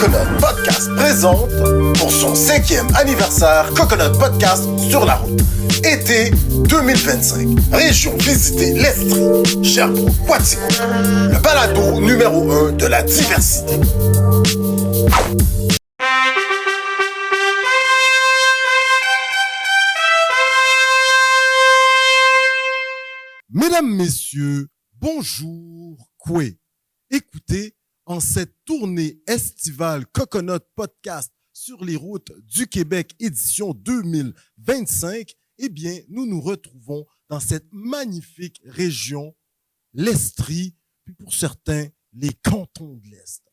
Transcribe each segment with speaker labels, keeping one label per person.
Speaker 1: Coconut Podcast présente pour son 5e anniversaire Coconut Podcast sur la route. Été 2025. Région visitée l'Estrie, Sherbrooke, Quatico. Le balado numéro 1 de la diversité.
Speaker 2: Mesdames, Messieurs, bonjour, Koué. Écoutez, en cette tournée estivale Coconut Podcast sur les routes du Québec, édition 2025, eh bien, nous nous retrouvons dans cette magnifique région, l'Estrie, puis pour certains, les cantons de l'Est.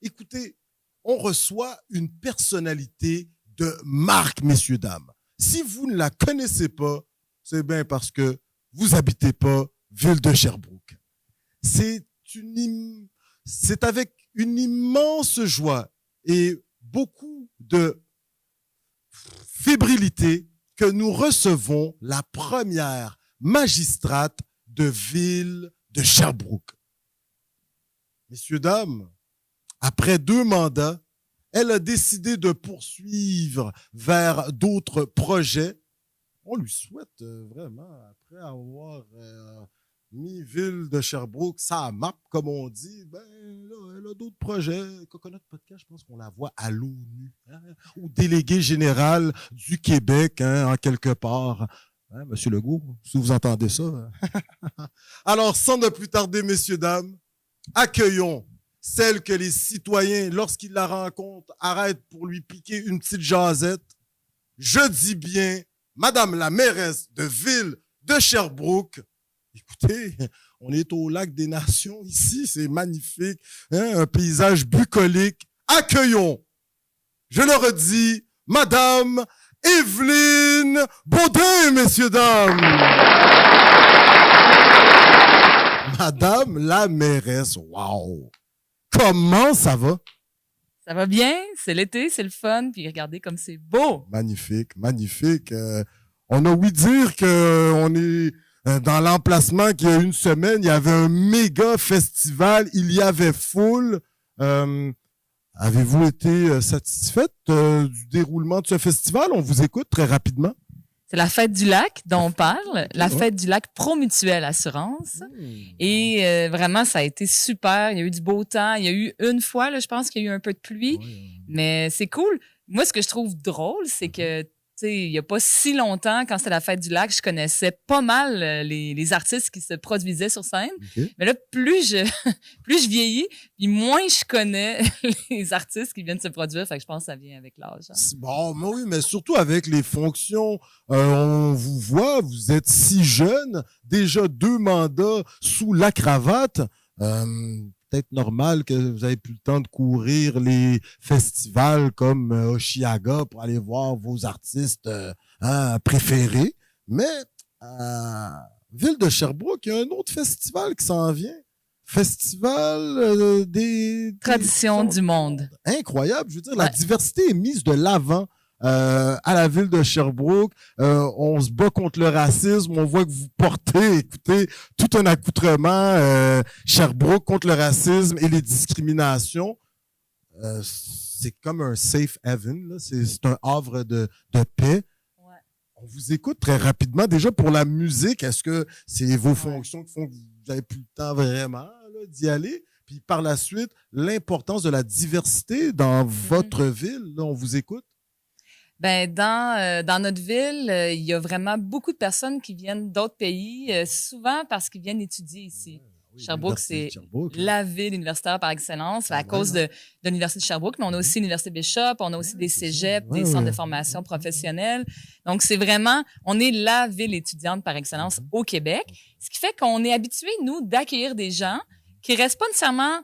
Speaker 2: Écoutez, on reçoit une personnalité de marque, messieurs, dames. Si vous ne la connaissez pas, c'est bien parce que vous habitez pas ville de Sherbrooke. C'est avec une immense joie et beaucoup de fébrilité que nous recevons la première magistrate de ville de Sherbrooke. Messieurs, dames, après 2 mandats, elle a décidé de poursuivre vers d'autres projets. On lui souhaite vraiment, après avoir mis ville de Sherbrooke, ça map, comme on dit, ben là, elle a d'autres projets. Coconut Podcast, je pense qu'on la voit à l'ONU, hein, ou délégué général du Québec, hein, en quelque part. Hein, Monsieur Legault, si vous entendez ça. Alors, sans ne plus tarder, messieurs, dames, accueillons celle que les citoyens, lorsqu'ils la rencontrent, arrêtent pour lui piquer une petite jasette. Je dis bien Madame la mairesse de ville de Sherbrooke. Écoutez, on est au lac des Nations ici, c'est magnifique, hein, un paysage bucolique. Accueillons, je le redis, Madame Evelyne Baudin, messieurs, dames. Madame la mairesse, wow. Comment ça va?
Speaker 3: Ça va bien, c'est l'été, c'est le fun, puis regardez comme c'est beau.
Speaker 2: Magnifique, magnifique. On a ouï dire que on est dans l'emplacement qu'il y a une semaine, il y avait un méga festival, il y avait foule. Avez-vous été satisfaite du déroulement de ce festival? On vous écoute très rapidement.
Speaker 3: C'est la fête du lac dont on parle, la fête du lac Promutuelle Assurance. Et vraiment, ça a été super. Il y a eu du beau temps. Il y a eu une fois, là, je pense qu'il y a eu un peu de pluie. Mais c'est cool. Moi, ce que je trouve drôle, c'est que, tu sais, il y a pas si longtemps, quand c'était la fête du lac, je connaissais pas mal les artistes qui se produisaient sur scène. Okay. Mais là, plus je vieillis, puis moins je connais les artistes qui viennent se produire. Fait que je pense que ça vient avec l'âge. Hein.
Speaker 2: Bon, mais oui, mais surtout avec les fonctions. On vous voit, vous êtes si jeune, déjà 2 mandats sous la cravate. Peut-être normal que vous avez plus le temps de courir les festivals comme Oshiaga pour aller voir vos artistes préférés. Mais ville de Sherbrooke, il y a un autre festival qui s'en vient. Festival des
Speaker 3: traditions du monde.
Speaker 2: Incroyable, je veux dire, la diversité est mise de l'avant. À la ville de Sherbrooke, on se bat contre le racisme, on voit que vous portez, écoutez, tout un accoutrement Sherbrooke contre le racisme et les discriminations. C'est comme un safe haven, là. C'est un havre de paix. Ouais. On vous écoute très rapidement. Déjà pour la musique, est-ce que c'est vos fonctions qui font que vous avez plus le temps vraiment là, d'y aller? Puis par la suite, l'importance de la diversité dans votre ville, là, on vous écoute.
Speaker 3: Ben dans notre ville, il y a vraiment beaucoup de personnes qui viennent d'autres pays, souvent parce qu'ils viennent étudier ici. Oui, Sherbrooke, c'est la ville universitaire par excellence, à cause de l'Université de Sherbrooke, mais on a aussi l'Université Bishop, on a aussi des cégeps, des centres de formation professionnelle. Donc, c'est vraiment, on est la ville étudiante par excellence au Québec, ce qui fait qu'on est habitué, nous, d'accueillir des gens qui restent pas nécessairement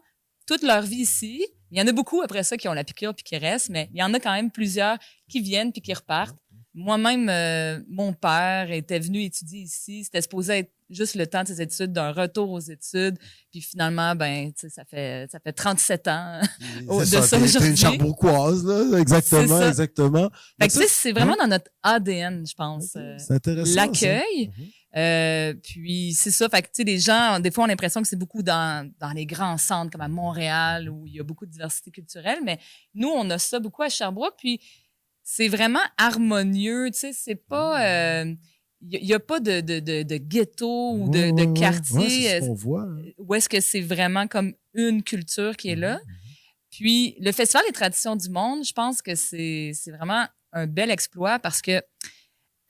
Speaker 3: toute leur vie ici. Il y en a beaucoup après ça qui ont la piqûre puis qui restent, mais il y en a quand même plusieurs qui viennent puis qui repartent. Moi-même, mon père était venu étudier ici. C'était supposé être juste le temps de ses études, d'un retour aux études. Puis finalement, ben, tu sais, ça fait 37 ans
Speaker 2: de ça aujourd'hui. C'est une Sherbrookeoise, là. Exactement, exactement.
Speaker 3: Fait que tu sais, c'est vraiment dans notre ADN, je pense.
Speaker 2: C'est intéressant.
Speaker 3: L'accueil. Puis c'est ça, fait que tu sais, les gens, des fois, ont l'impression que c'est beaucoup dans les grands centres comme à Montréal où il y a beaucoup de diversité culturelle, mais nous, on a ça beaucoup à Sherbrooke, puis c'est vraiment harmonieux, tu sais, c'est pas... Il y a pas de ghetto ou de quartier.
Speaker 2: Ouais, c'est ce qu'on voit.
Speaker 3: Où est-ce que c'est vraiment comme une culture qui est là. Puis, le Festival des traditions du monde, je pense que c'est vraiment un bel exploit parce que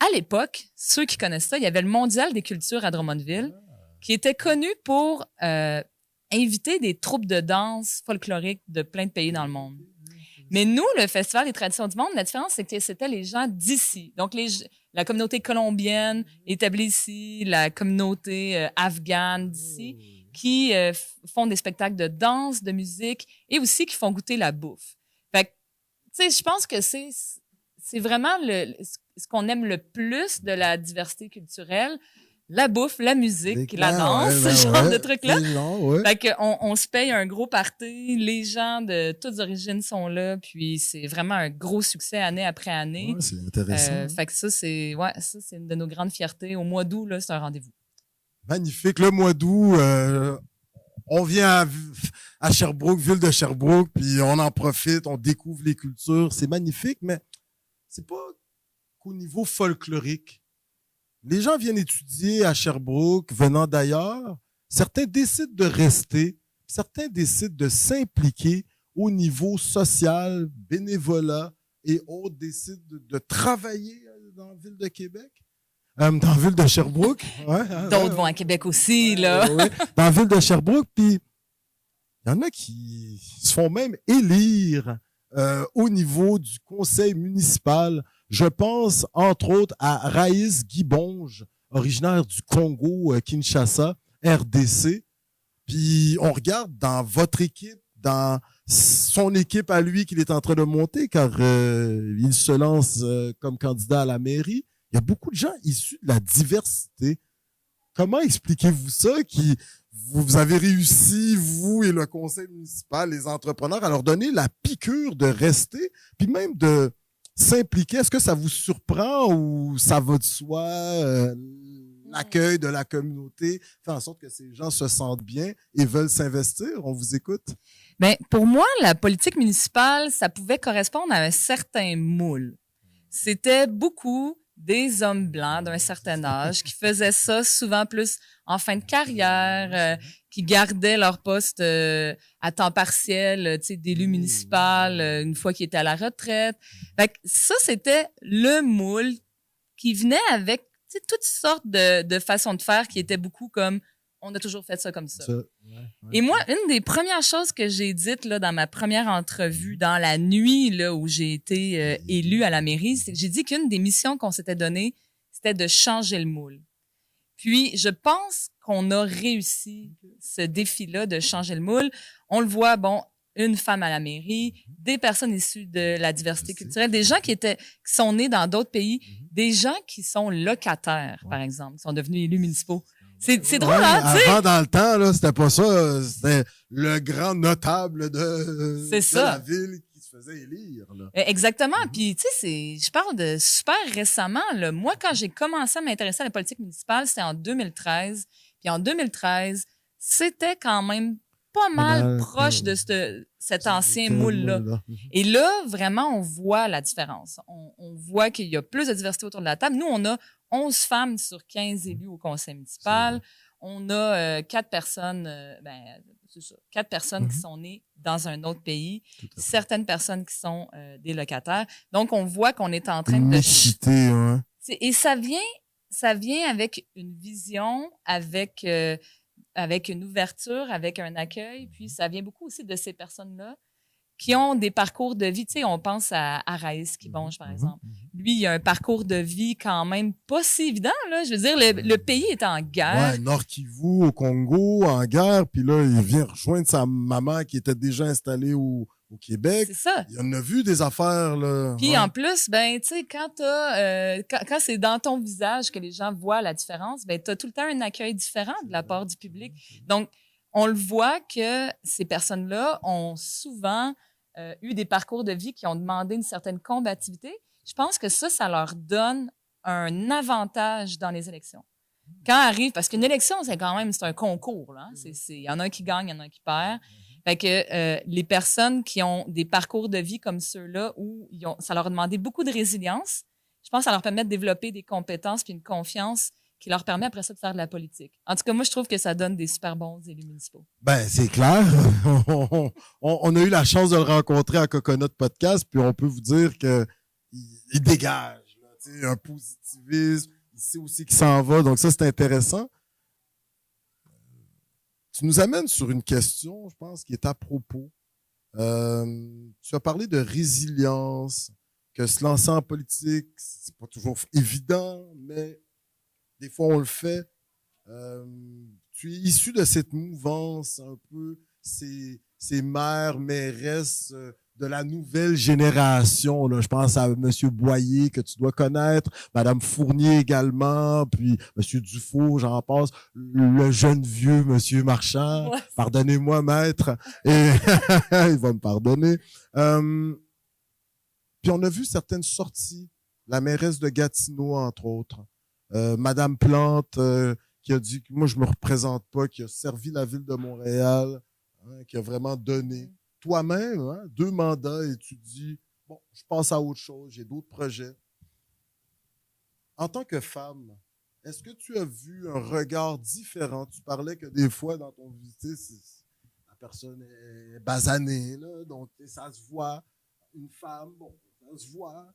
Speaker 3: à l'époque, ceux qui connaissent ça, il y avait le Mondial des cultures à Drummondville qui était connu pour inviter des troupes de danse folklorique de plein de pays dans le monde. Mais nous, le Festival des traditions du monde, la différence, c'est que c'était les gens d'ici. Donc, la communauté colombienne établie ici, la communauté afghane d'ici, qui font des spectacles de danse, de musique et aussi qui font goûter la bouffe. Fait que, tu sais, je pense que c'est vraiment ce qu'on aime le plus de la diversité culturelle. La bouffe, la musique, la danse, ce genre de trucs-là. Fait qu'on se paye un gros party. Les gens de toutes origines sont là. Puis c'est vraiment un gros succès année après année.
Speaker 2: Ouais, c'est intéressant.
Speaker 3: Fait que ça, c'est une de nos grandes fiertés. Au mois d'août, là, c'est un rendez-vous.
Speaker 2: Magnifique. Le mois d'août, on vient à Sherbrooke, ville de Sherbrooke, puis on en profite, on découvre les cultures. C'est magnifique, mais c'est pas qu'au niveau folklorique. Les gens viennent étudier à Sherbrooke, venant d'ailleurs. Certains décident de rester, certains décident de s'impliquer au niveau social, bénévolat et autres décident de travailler dans la ville de Québec, dans la ville de Sherbrooke.
Speaker 3: D'autres vont à Québec aussi, là.
Speaker 2: Dans la ville de Sherbrooke, puis il y en a qui se font même élire au niveau du conseil municipal. Je pense, entre autres, à Raïs Guibonge, originaire du Congo, Kinshasa, RDC. Puis on regarde dans votre équipe, dans son équipe à lui qu'il est en train de monter, car il se lance comme candidat à la mairie. Il y a beaucoup de gens issus de la diversité. Comment expliquez-vous ça, vous avez réussi, vous et le conseil municipal, les entrepreneurs, à leur donner la piqûre de rester, puis même de s'impliquer? Est-ce que ça vous surprend ou ça va de soi? L'accueil de la communauté fait en sorte que ces gens se sentent bien et veulent s'investir? On vous écoute.
Speaker 3: Ben, pour moi, la politique municipale, ça pouvait correspondre à un certain moule. C'était beaucoup des hommes blancs d'un certain âge qui faisaient ça souvent plus en fin de carrière, qui gardaient leur poste à temps partiel, tu sais, d'élu municipal une fois qu'ils étaient à la retraite. Fait que ça, c'était le moule qui venait avec, tu sais, toutes sortes de façons de faire qui étaient beaucoup comme on a toujours fait ça comme ça. Et moi, une des premières choses que j'ai dites là dans ma première entrevue, dans la nuit là où j'ai été élue à la mairie, c'est que j'ai dit qu'une des missions qu'on s'était données, c'était de changer le moule. Puis, je pense qu'on a réussi ce défi-là de changer le moule. On le voit, bon, une femme à la mairie, des personnes issues de la diversité culturelle, des gens qui sont nés dans d'autres pays, des gens qui sont locataires, par exemple, qui sont devenus élus municipaux. C'est drôle, hein, tu sais?
Speaker 2: Avant, dans le temps, là, c'était pas ça. C'était le grand notable de la ville qui se faisait élire, là.
Speaker 3: Exactement. Puis, tu sais, je parle de super récemment, là. Moi, quand j'ai commencé à m'intéresser à la politique municipale, c'était en 2013. Puis en 2013, c'était quand même pas mal proche de cet ancien moule-là. Et là, vraiment, on voit la différence. On voit qu'il y a plus de diversité autour de la table. Nous, on a 11 femmes sur 15 élus au conseil municipal. On a 4 personnes, quatre personnes qui sont nées dans un autre pays, certaines personnes qui sont des locataires. Donc, on voit qu'on est en train de...
Speaker 2: Mixité, hein.
Speaker 3: Et ça vient avec une vision, avec une ouverture, avec un accueil. Puis, ça vient beaucoup aussi de ces personnes-là qui ont des parcours de vie. Tu sais, on pense à Raïs Guibonge, par exemple. Lui, il a un parcours de vie quand même pas si évident, là. Je veux dire, le pays est en guerre.
Speaker 2: Ouais, Nord Kivu, au Congo, en guerre. Puis là, il vient rejoindre sa maman qui était déjà installée au Québec.
Speaker 3: C'est ça.
Speaker 2: Il en a vu des affaires, là.
Speaker 3: Puis en plus, ben, tu sais, quand c'est dans ton visage que les gens voient la différence, ben, t'as tout le temps un accueil différent de la part du public. Donc, on le voit que ces personnes-là ont souvent eu des parcours de vie qui ont demandé une certaine combativité. Je pense que ça leur donne un avantage dans les élections. Quand arrive, parce qu'une élection, c'est un concours, là. Il y en a un qui gagne, il y en a un qui perd. Fait que les personnes qui ont des parcours de vie comme ceux-là, où ça leur a demandé beaucoup de résilience, je pense que ça leur permet de développer des compétences puis une confiance qui leur permet après ça de faire de la politique. En tout cas, moi, je trouve que ça donne des super bons élus municipaux.
Speaker 2: Ben, c'est clair. On a eu la chance de le rencontrer à Coconut Podcast, puis on peut vous dire que il dégage là, un positivisme. Il sait aussi qu'il s'en va, donc ça, c'est intéressant. Tu nous amènes sur une question, je pense, qui est à propos. Tu as parlé de résilience, que se lancer en politique, c'est pas toujours évident, mais des fois, on le fait. Tu es issu de cette mouvance, un peu, ces mères, mairesses de la nouvelle génération. Là. Je pense à M. Boyer, que tu dois connaître, Mme Fournier également, puis M. Dufault, j'en passe, le jeune vieux M. Marchand. Ouais. Pardonnez-moi, maître. Et il va me pardonner. Puis on a vu certaines sorties, la mairesse de Gatineau, entre autres. Madame Plante, qui a dit que moi, je me représente pas, qui a servi la ville de Montréal, qui a vraiment donné. Toi-même, 2 mandats, et tu dis, bon, je passe à autre chose, j'ai d'autres projets. En tant que femme, est-ce que tu as vu un regard différent? Tu parlais que des fois, dans ton visite, la personne est basanée, là, donc ça se voit. Une femme, bon, ça se voit.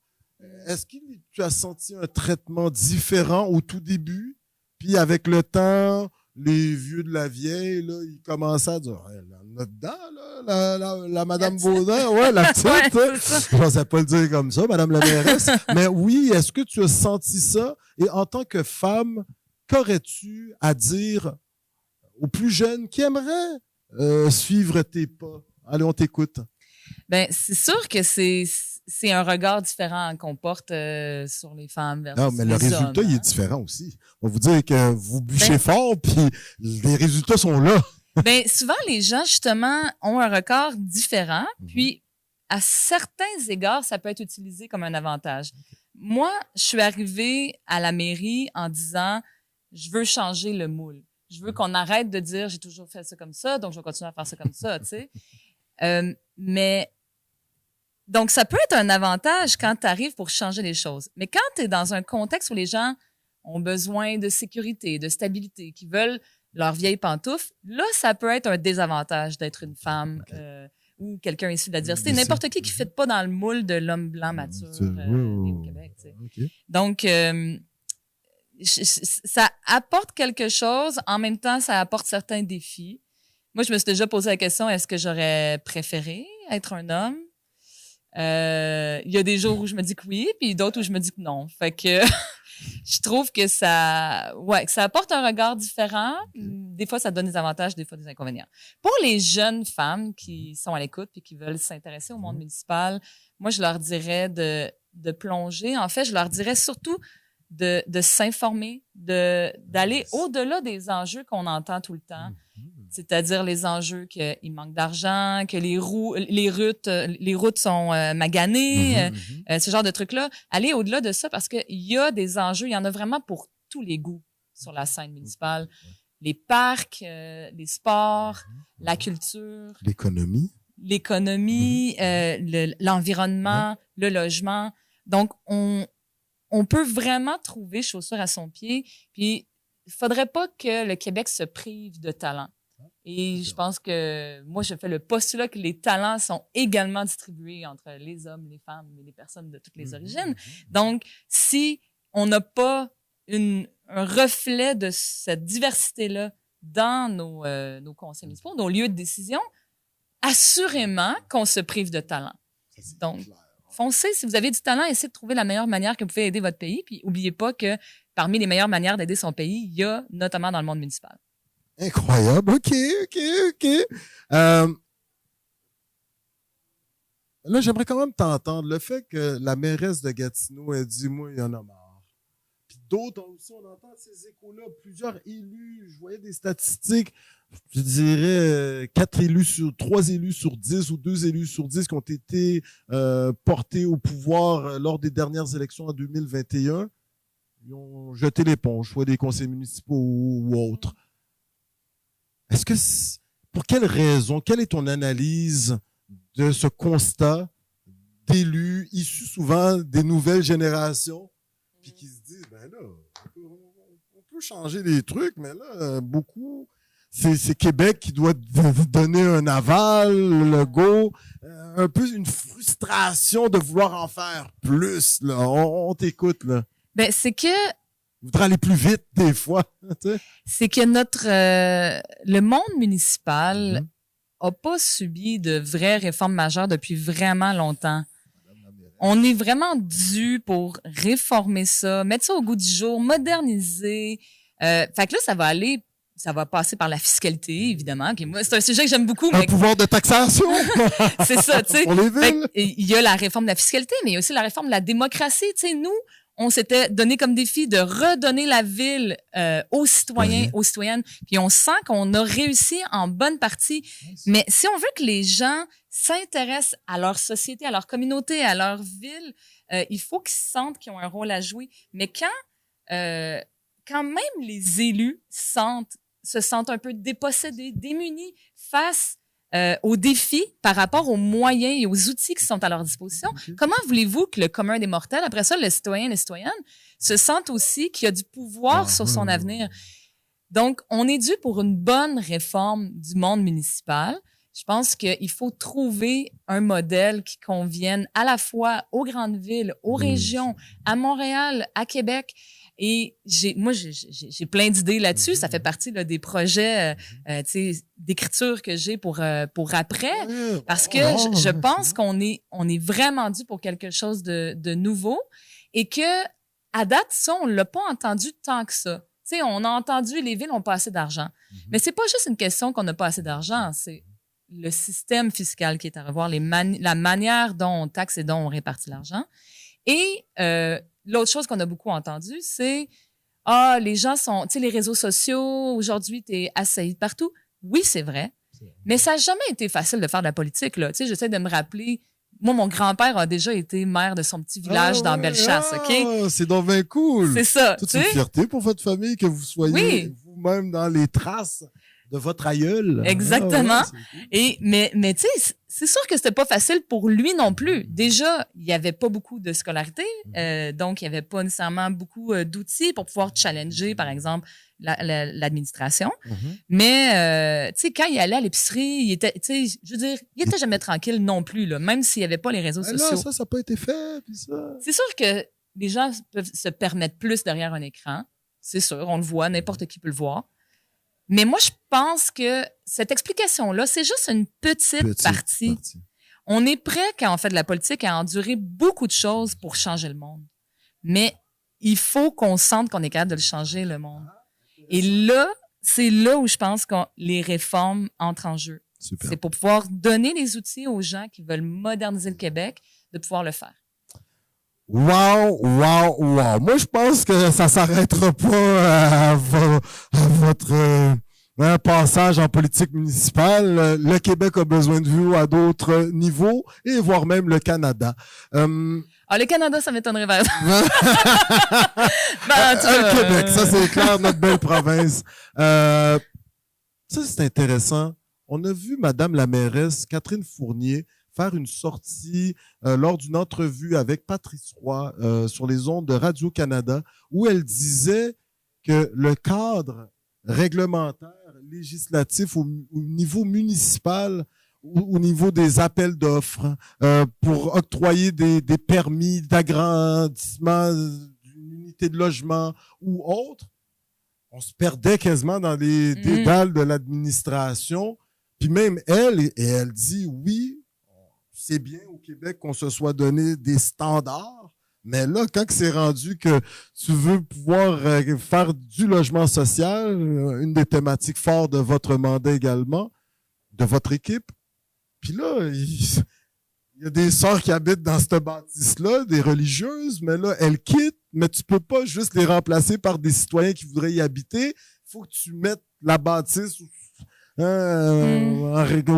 Speaker 2: Est-ce que tu as senti un traitement différent au tout début? Puis avec le temps, les vieux de la vieille, là, ils commençaient à dire, hey, là, dedans, là, la Madame Baudin, ouais, la petite, ouais, je pensais pas le dire comme ça, Madame la mairesse. Mais oui, est-ce que tu as senti ça? Et en tant que femme, qu'aurais-tu à dire aux plus jeunes qui aimeraient suivre tes pas? Allez, on t'écoute.
Speaker 3: Ben, c'est sûr que c'est un regard différent qu'on porte sur les femmes versus les hommes. Non, mais le
Speaker 2: résultat, il est différent aussi. On va vous dire que vous bûchez fort, puis les résultats sont là.
Speaker 3: Ben, souvent, les gens, justement, ont un regard différent, puis à certains égards, ça peut être utilisé comme un avantage. Moi, je suis arrivée à la mairie en disant, je veux changer le moule. Je veux qu'on arrête de dire, j'ai toujours fait ça comme ça, donc je vais continuer à faire ça comme ça, tu sais. Mais donc, ça peut être un avantage quand tu arrives pour changer les choses. Mais quand tu es dans un contexte où les gens ont besoin de sécurité, de stabilité, qui veulent leur vieille pantoufle, là, ça peut être un désavantage d'être une femme ou quelqu'un issu de la diversité. N'importe qui ne fit pas dans le moule de l'homme blanc mature au Québec. Tu sais. Okay. Donc, ça apporte quelque chose. En même temps, ça apporte certains défis. Moi, je me suis déjà posé la question, est-ce que j'aurais préféré être un homme? Il y a des jours où je me dis que oui, puis d'autres où je me dis que non. Fait que je trouve que ça apporte un regard différent. Des fois, ça donne des avantages, des fois des inconvénients. Pour les jeunes femmes qui sont à l'écoute et qui veulent s'intéresser au monde municipal, moi, je leur dirais de plonger. En fait, je leur dirais surtout de s'informer, d'aller au-delà des enjeux qu'on entend tout le temps. C'est-à-dire les enjeux qu'il manque d'argent, que les routes sont maganées, ce genre de trucs-là. Aller au-delà de ça parce qu'il y a des enjeux, il y en a vraiment pour tous les goûts sur la scène municipale. Les parcs, les sports, la culture. L'économie, l'environnement, le logement. Donc, on peut vraiment trouver chaussure à son pied. Puis, il faudrait pas que le Québec se prive de talent. Et je pense que moi, je fais le postulat que les talents sont également distribués entre les hommes, les femmes et les personnes de toutes les origines. Donc, si on n'a pas un reflet de cette diversité-là dans nos conseils municipaux, nos lieux de décision, assurément qu'on se prive de talent. Donc, foncez. Si vous avez du talent, essayez de trouver la meilleure manière que vous pouvez aider votre pays. Puis, n'oubliez pas que parmi les meilleures manières d'aider son pays, il y a notamment dans le monde municipal.
Speaker 2: Incroyable. OK. Là, j'aimerais quand même t'entendre. Le fait que la mairesse de Gatineau ait dit, moi, il y en a marre. Puis d'autres aussi, on entend ces échos-là. Plusieurs élus, je voyais des statistiques, je dirais 3 élus sur 10 ou 2 élus sur 10 qui ont été portés au pouvoir lors des dernières élections en 2021. ils ont jeté l'éponge, soit des conseils municipaux ou autres. Est-ce que, pour quelle raison, quelle est ton analyse de ce constat d'élus issus souvent des nouvelles générations, puis qui se disent, ben là, on peut changer les trucs, mais là, beaucoup, c'est Québec qui doit donner un aval, le go, un peu une frustration de vouloir en faire plus, là. On t'écoute, là.
Speaker 3: Ben, c'est que
Speaker 2: voudrait aller plus vite des fois. Tu sais.
Speaker 3: C'est que le monde municipal a pas subi de vraies réformes majeures depuis vraiment longtemps. On est vraiment dû pour réformer ça, mettre ça au goût du jour, moderniser. Fait que là, ça va passer par la fiscalité, évidemment. Moi, c'est un sujet que j'aime beaucoup.
Speaker 2: Un pouvoir de taxation.
Speaker 3: C'est ça, tu sais.
Speaker 2: Pour les villes.
Speaker 3: Il y a la réforme de la fiscalité, mais il y a aussi la réforme de la démocratie. Tu sais, nous, on s'était donné comme défi de redonner la ville aux citoyens, aux citoyennes. Puis on sent qu'on a réussi en bonne partie. Mais si on veut que les gens s'intéressent à leur société, à leur communauté, à leur ville, il faut qu'ils sentent qu'ils ont un rôle à jouer. Mais quand même les élus se sentent un peu dépossédés, démunis face aux défis par rapport aux moyens et aux outils qui sont à leur disposition. Comment voulez-vous que le commun des mortels, après ça, le citoyen et les citoyennes, se sentent aussi qu'il y a du pouvoir sur son avenir? Donc, on est dû pour une bonne réforme du monde municipal. Je pense qu'il faut trouver un modèle qui convienne à la fois aux grandes villes, aux régions, à Montréal, à Québec. Et j'ai plein d'idées là-dessus. Ça fait partie là, des projets d'écriture que j'ai pour après. Parce que je pense qu'on est vraiment dû pour quelque chose de nouveau. Et que, à date, ça, on l'a pas entendu tant que ça. Tu sais, on a entendu les villes n'ont pas assez d'argent. Mais c'est pas juste une question qu'on n'a pas assez d'argent. C'est le système fiscal qui est à revoir, la manière dont on taxe et dont on répartit l'argent. Et l'autre chose qu'on a beaucoup entendu, c'est les gens sont, tu sais, les réseaux sociaux, aujourd'hui, t'es assailli de partout. Oui, c'est vrai. Mais ça n'a jamais été facile de faire de la politique, là. Tu sais, j'essaie de me rappeler. Moi, mon grand-père a déjà été maire de son petit village dans Bellechasse, OK?
Speaker 2: C'est donc bien cool.
Speaker 3: C'est ça.
Speaker 2: Toute une fierté pour votre famille que vous soyez vous-même dans les traces de votre aïeul.
Speaker 3: Exactement. Mais tu sais, c'est sûr que c'était pas facile pour lui non plus. Déjà, il y avait pas beaucoup de scolarité, donc il y avait pas nécessairement beaucoup d'outils pour pouvoir challenger, par exemple, l'administration. Mais tu sais, quand il allait à l'épicerie, il était, tu sais, je veux dire, il était jamais tranquille non plus là, même s'il y avait pas les réseaux sociaux.
Speaker 2: Là, ça n'a pas été fait, puis ça.
Speaker 3: C'est sûr que les gens peuvent se permettre plus derrière un écran. C'est sûr, on le voit, n'importe qui peut le voir. Mais moi, je pense que cette explication-là, c'est juste une petite partie. On est prêt, quand on fait de la politique, à endurer beaucoup de choses pour changer le monde. Mais il faut qu'on sente qu'on est capable de le changer, le monde. Et là, c'est là où je pense que les réformes entrent en jeu.
Speaker 2: Super.
Speaker 3: C'est pour pouvoir donner les outils aux gens qui veulent moderniser le Québec, de pouvoir le faire.
Speaker 2: Wow. Moi, je pense que ça s'arrêtera pas à votre passage en politique municipale. Le Québec a besoin de vous à d'autres niveaux et voire même le Canada.
Speaker 3: Le Canada, ça m'étonnerait vers
Speaker 2: le Québec, ça c'est clair, notre belle province. Ça, c'est intéressant. On a vu Madame la mairesse Catherine Fournier faire une sortie lors d'une entrevue avec Patrice Roy sur les ondes de Radio-Canada où elle disait que le cadre réglementaire, législatif au niveau municipal, au niveau des appels d'offres, pour octroyer des permis d'agrandissement d'une unité de logement ou autre, on se perdait quasiment dans les dédales de l'administration. Puis même elle dit oui, c'est bien au Québec qu'on se soit donné des standards, mais là, quand c'est rendu que tu veux pouvoir faire du logement social, une des thématiques fortes de votre mandat également, de votre équipe, puis là, il y a des sœurs qui habitent dans cette bâtisse-là, des religieuses, mais là, elles quittent, mais tu peux pas juste les remplacer par des citoyens qui voudraient y habiter. Il faut que tu mettes la bâtisse au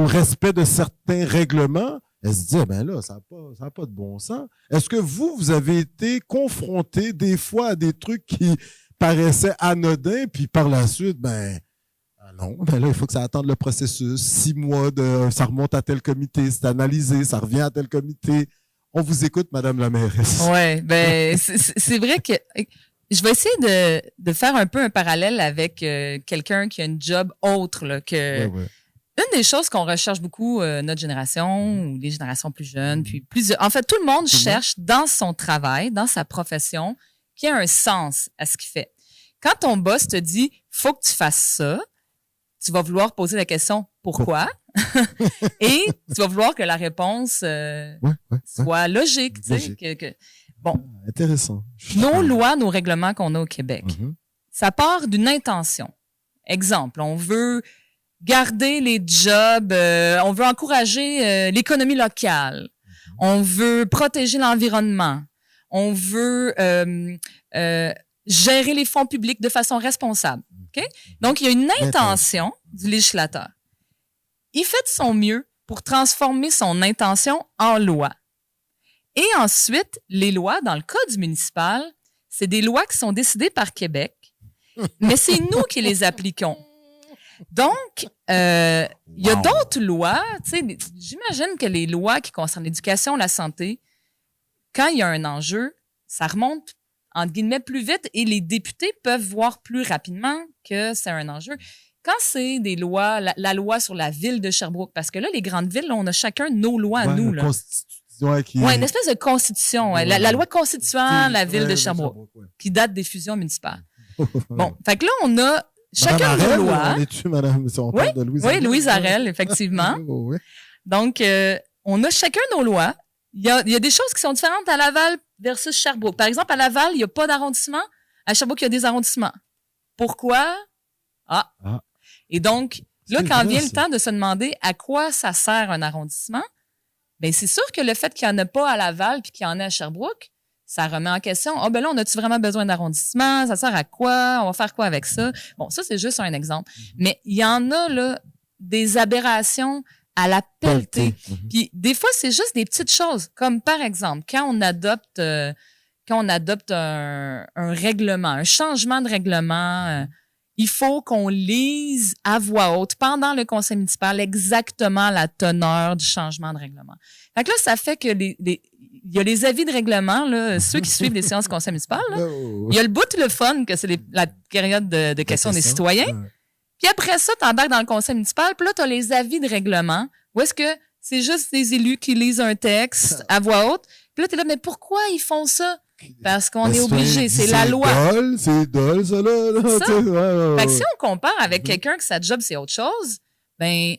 Speaker 2: respect de certains règlements. elle se dit, ben là, ça n'a pas de bon sens. Est-ce que vous avez été confronté des fois à des trucs qui paraissaient anodins, puis par la suite, non, là, il faut que ça attende le processus. 6 mois, ça remonte à tel comité, c'est analysé, ça revient à tel comité. On vous écoute, Madame la mairesse.
Speaker 3: Oui, c'est vrai que je vais essayer de faire un peu un parallèle avec quelqu'un qui a une job autre là, que... Ouais. Une des choses qu'on recherche beaucoup, notre génération ou les générations plus jeunes, puis en fait, tout le monde cherche dans son travail, dans sa profession, qu'il y ait un sens à ce qu'il fait. Quand ton boss te dit « faut que tu fasses ça », tu vas vouloir poser la question « pourquoi ?» et tu vas vouloir que la réponse soit logique. Bon,
Speaker 2: intéressant.
Speaker 3: Nos lois, nos règlements qu'on a au Québec, ça part d'une intention. Exemple, on veut garder les jobs, on veut encourager l'économie locale, on veut protéger l'environnement, on veut gérer les fonds publics de façon responsable. Okay? Donc, il y a une intention du législateur. Il fait de son mieux pour transformer son intention en loi. Et ensuite, les lois, dans le code municipal, c'est des lois qui sont décidées par Québec, mais c'est nous qui les appliquons. Donc, il y a d'autres lois, tu sais, j'imagine que les lois qui concernent l'éducation, la santé, quand il y a un enjeu, ça remonte, entre guillemets, plus vite et les députés peuvent voir plus rapidement que c'est un enjeu. Quand c'est des lois, la loi sur la ville de Sherbrooke, parce que là, les grandes villes, là, on a chacun nos lois à nous. Là. Une espèce de constitution. La loi constituant la ville de Sherbrooke, qui date des fusions municipales. Bon, fait que là, on a chacun nos lois. Oui, Louise Arel, effectivement. Donc, on a chacun nos lois. Il y a des choses qui sont différentes à Laval versus Sherbrooke. Par exemple, à Laval, il n'y a pas d'arrondissement. À Sherbrooke, il y a des arrondissements. Pourquoi? Et donc, là, quand vient le temps de se demander à quoi ça sert un arrondissement, ben c'est sûr que le fait qu'il n'y en a pas à Laval puis qu'il y en a à Sherbrooke, ça remet en question. Là, on a-tu vraiment besoin d'arrondissement? Ça sert à quoi? On va faire quoi avec ça? Bon, ça, c'est juste un exemple. Mais il y en a, là, des aberrations à la pelletée. Puis des fois, c'est juste des petites choses. Comme par exemple, quand on adopte un règlement, un changement de règlement, il faut qu'on lise à voix haute pendant le conseil municipal exactement la teneur du changement de règlement. Fait que là, ça fait que il y a les avis de règlement, là, ceux qui suivent les séances du conseil municipal. Là. Il y a le bout le fun, que c'est la période de questions des citoyens. Puis après ça, t'embarques dans le conseil municipal, puis là, t'as les avis de règlement, où est-ce que c'est juste des élus qui lisent un texte à voix haute. Puis là, t'es là, mais pourquoi ils font ça? Parce qu'on est obligé, c'est la loi.
Speaker 2: C'est dole, ça, là.
Speaker 3: Fait que si on compare avec quelqu'un que sa job, c'est autre chose, ben,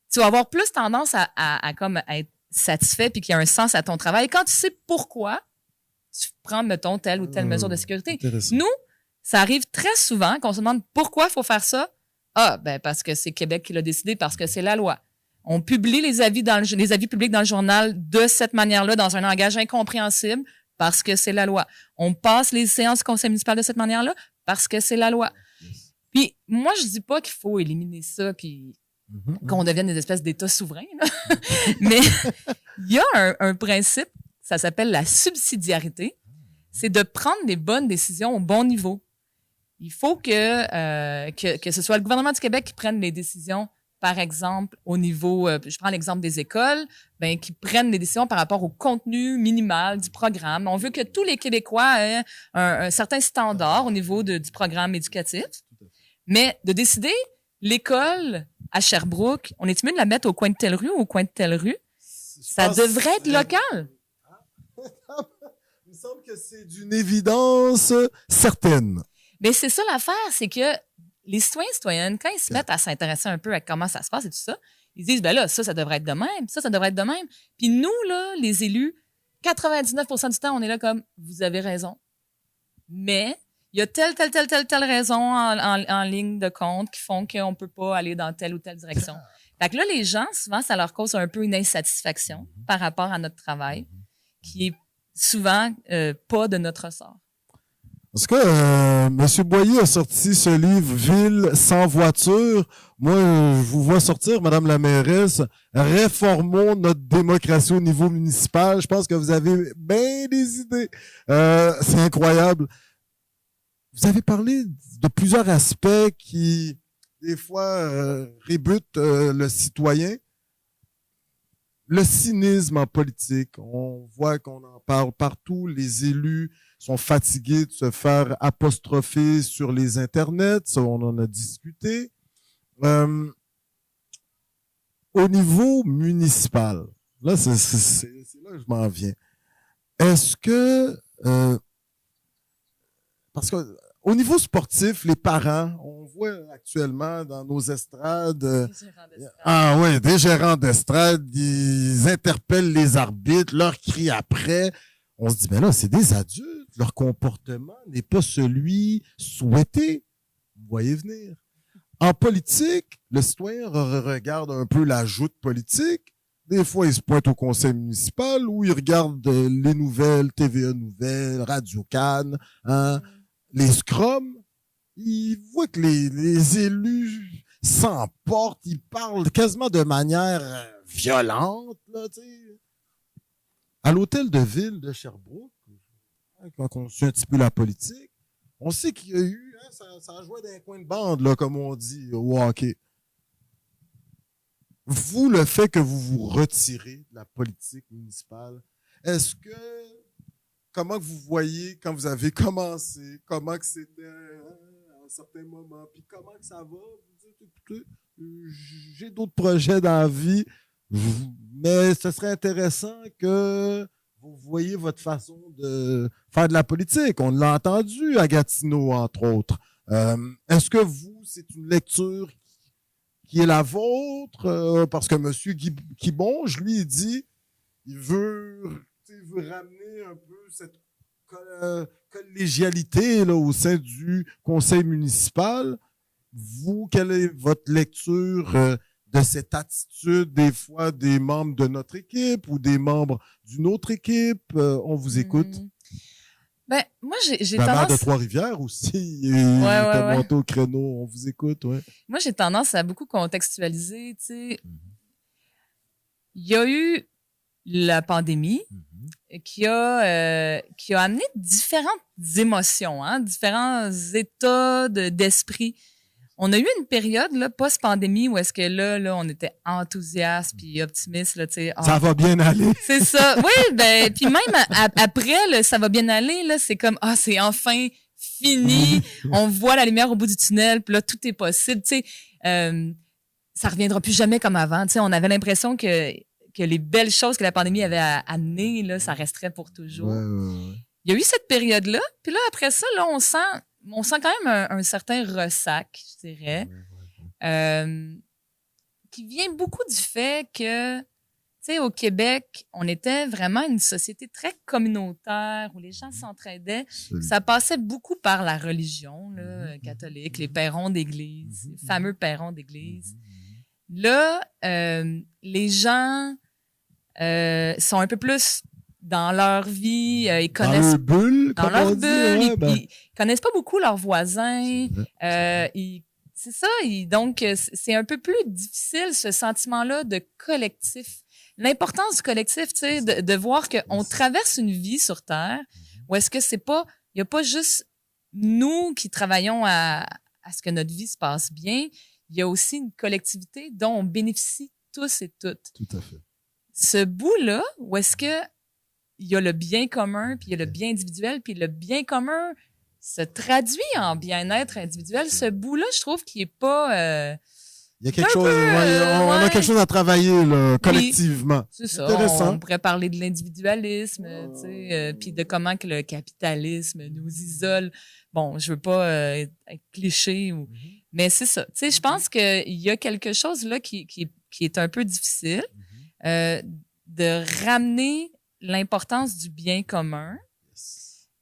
Speaker 3: tu vas avoir plus tendance à être satisfait puis qu'il y a un sens à ton travail. Quand tu sais pourquoi, tu prends, mettons, telle ou telle mesure de sécurité. Nous, ça arrive très souvent qu'on se demande pourquoi il faut faire ça. Parce que c'est Québec qui l'a décidé, parce que c'est la loi. On publie les avis publics dans le journal de cette manière-là, dans un langage incompréhensible, parce que c'est la loi. On passe les séances du conseil municipal de cette manière-là, parce que c'est la loi. Puis, moi, je dis pas qu'il faut éliminer ça, puis qu'on devienne des espèces d'États souverains, là. Mais il y a un principe, ça s'appelle la subsidiarité. C'est de prendre les bonnes décisions au bon niveau. Il faut que ce soit le gouvernement du Québec qui prenne les décisions, par exemple, au niveau, je prends l'exemple des écoles, qui prennent les décisions par rapport au contenu minimal du programme. On veut que tous les Québécois aient un certain standard au niveau du programme éducatif. Mais de décider, l'école à Sherbrooke, on est mieux de la mettre au coin de telle rue ou au coin de telle rue? Ça devrait être local.
Speaker 2: Il me semble que c'est d'une évidence certaine.
Speaker 3: Mais c'est ça l'affaire, c'est que les citoyens et citoyennes, quand ils se mettent à s'intéresser un peu à comment ça se passe et tout ça, ils disent, ça devrait être de même, ça devrait être de même. Puis nous, là, les élus, 99% du temps, on est là comme, vous avez raison. Mais il y a telle raison en ligne de compte qui font qu'on peut pas aller dans telle ou telle direction. Fait que là, les gens, souvent, ça leur cause un peu une insatisfaction par rapport à notre travail, qui est souvent pas de notre ressort.
Speaker 2: Parce que M. Boyer a sorti ce livre « Ville sans voiture ». Moi, je vous vois sortir, Madame la mairesse, « Réformons notre démocratie au niveau municipal ». Je pense que vous avez bien des idées. C'est incroyable. Vous avez parlé de plusieurs aspects qui, des fois, rébutent le citoyen. Le cynisme en politique, on voit qu'on en parle partout. Les élus sont fatigués de se faire apostropher sur les internets. Ça, on en a discuté. Au niveau municipal, là, c'est là que je m'en viens. Est-ce que... parce que au niveau sportif, les parents, on voit actuellement dans nos estrades, des gérants d'estrade, ils interpellent les arbitres, leur crient après. On se dit, ben là, c'est des adultes, leur comportement n'est pas celui souhaité. Vous voyez venir. En politique, le citoyen regarde un peu la joute politique. Des fois, il se pointe au conseil municipal ou il regarde les nouvelles, TVA Nouvelles, Radio-Can, hein. Les scrums, ils voient que les élus s'emportent, ils parlent quasiment de manière violente, là, tu sais. À l'hôtel de ville de Sherbrooke, quand on suit un petit peu la politique, on sait qu'il y a eu, hein, ça a joué d'un coin de bande, là, comme on dit au hockey. Vous, le fait que vous vous retirez de la politique municipale, est-ce que comment vous voyez quand vous avez commencé, comment que c'était à un certain moment, puis comment que ça va? Vous dites, écoutez, j'ai d'autres projets dans la vie, mais ce serait intéressant que vous voyez votre façon de faire de la politique. On l'a entendu à Gatineau, entre autres. Est-ce que vous, c'est une lecture qui est la vôtre? Parce que M. Guibonge, lui, il dit, il veut ramener un peu cette collégialité là, au sein du conseil municipal. Vous, quelle est votre lecture de cette attitude des fois des membres de notre équipe ou des membres d'une autre équipe? On vous écoute.
Speaker 3: Ben, moi, j'ai
Speaker 2: la
Speaker 3: tendance...
Speaker 2: maire de Trois-Rivières aussi, il est monté au créneau, on vous écoute, ouais.
Speaker 3: Moi, j'ai tendance à beaucoup contextualiser, tu sais. Il y a eu la pandémie qui a amené différentes émotions, hein, différents états d'esprit. On a eu une période là post-pandémie où est-ce que là on était enthousiaste puis optimiste là, tu sais.
Speaker 2: Ça va bien aller.
Speaker 3: C'est ça. Oui, ben puis même après là, ça va bien aller là, c'est comme c'est enfin fini. On voit la lumière au bout du tunnel, puis là tout est possible, tu sais. Ça reviendra plus jamais comme avant, tu sais. On avait l'impression que les belles choses que la pandémie avait amenées, là, ça resterait pour toujours.
Speaker 2: Ouais.
Speaker 3: Il y a eu cette période-là, puis là, après ça, là, on sent quand même un certain ressac, je dirais, qui vient beaucoup du fait que, tu sais, au Québec, on était vraiment une société très communautaire, où les gens s'entraidaient. Ça passait beaucoup par la religion, là, catholique, les perrons d'église, les fameux perrons d'église. Là, les gens sont un peu plus dans leur vie, ils connaissent
Speaker 2: dans leur bulle,
Speaker 3: dans leur bulle,
Speaker 2: ouais,
Speaker 3: ils connaissent pas beaucoup leurs voisins, c'est ça, donc c'est un peu plus difficile ce sentiment-là de collectif. L'importance du collectif, tu sais, de voir qu'on traverse une vie sur Terre, où est-ce que il y a pas juste nous qui travaillons à ce que notre vie se passe bien, il y a aussi une collectivité dont on bénéficie tous et toutes.
Speaker 2: Tout à fait.
Speaker 3: Ce bout-là, où est-ce que il y a le bien commun, puis il y a le bien individuel, puis le bien commun se traduit en bien-être individuel. Ce bout-là, je trouve qu'il est pas...
Speaker 2: il y a quelque chose, on a quelque chose à travailler là, collectivement.
Speaker 3: Oui, c'est ça. On pourrait parler de l'individualisme, tu sais, puis de comment que le capitalisme nous isole. Bon, je veux pas être cliché, mais c'est ça. Tu sais, je pense qu'il y a quelque chose là qui est un peu difficile de ramener l'importance du bien commun,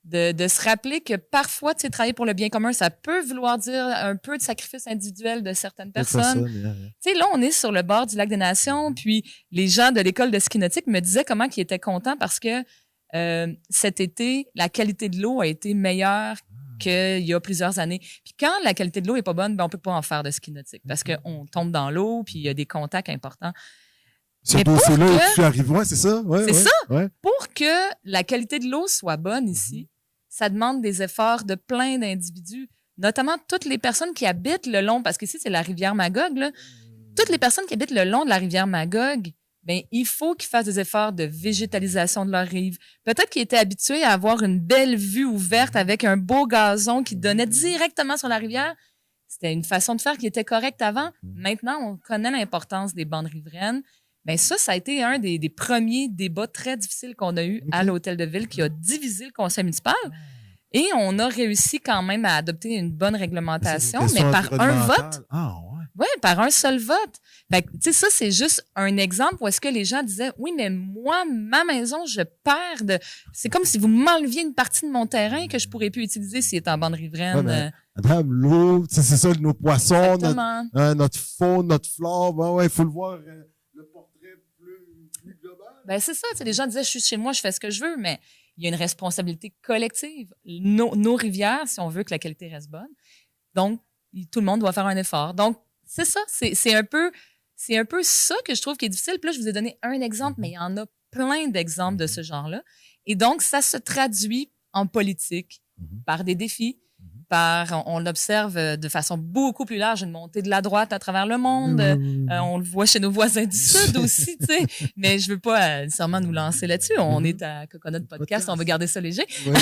Speaker 3: de se rappeler que parfois, tu sais, travailler pour le bien commun, ça peut vouloir dire un peu de sacrifice individuel de certaines personnes. Tu sais, là, on est sur le bord du lac des Nations, puis les gens de l'école de ski nautique me disaient comment ils étaient contents parce que cet été, la qualité de l'eau a été meilleure qu'il y a plusieurs années. Puis quand la qualité de l'eau est pas bonne, ben on peut pas en faire de ski nautique parce qu'on tombe dans l'eau puis il y a des contacts importants.
Speaker 2: Ce dossier-là, tu arrives, ouais, c'est ça? Ouais,
Speaker 3: c'est
Speaker 2: ouais,
Speaker 3: ça.
Speaker 2: Ouais.
Speaker 3: Pour que la qualité de l'eau soit bonne ici, ça demande des efforts de plein d'individus, notamment toutes les personnes qui habitent le long, parce qu'ici, c'est la rivière Magog, là. Toutes les personnes qui habitent le long de la rivière Magog, ben, il faut qu'ils fassent des efforts de végétalisation de leur rive. Peut-être qu'ils étaient habitués à avoir une belle vue ouverte avec un beau gazon qui donnait directement sur la rivière. C'était une façon de faire qui était correcte avant. Maintenant, on connaît l'importance des bandes riveraines. Ben ça a été un des premiers débats très difficiles qu'on a eu à l'Hôtel de Ville qui a divisé le conseil municipal. Et on a réussi quand même à adopter une bonne réglementation, mais par un vote.
Speaker 2: Ah, ouais.
Speaker 3: Oui, par un seul vote. Fait que, tu sais, ça, c'est juste un exemple où est-ce que les gens disaient, oui, mais moi, ma maison, je perds de... C'est comme si vous m'enleviez une partie de mon terrain que je pourrais plus utiliser s'il est en bande riveraine.
Speaker 2: Ouais, madame, l'eau, c'est ça, nos poissons, notre faune, notre flore. Ben ouais, il faut le voir, le portrait plus global.
Speaker 3: Ben, c'est ça. Tu sais, les gens disaient, je suis chez moi, je fais ce que je veux, mais il y a une responsabilité collective. Nos rivières, si on veut que la qualité reste bonne. Donc, tout le monde doit faire un effort. Donc, c'est ça. C'est un peu ça que je trouve qui est difficile. Puis là, je vous ai donné un exemple, mais il y en a plein d'exemples de ce genre-là. Et donc, ça se traduit en politique par des défis, on l'observe de façon beaucoup plus large, une montée de la droite à travers le monde. On le voit chez nos voisins du Sud aussi, tu sais. Mais je veux pas nécessairement nous lancer là-dessus. On est à Coconut Podcast, on va garder ça léger. Ouais.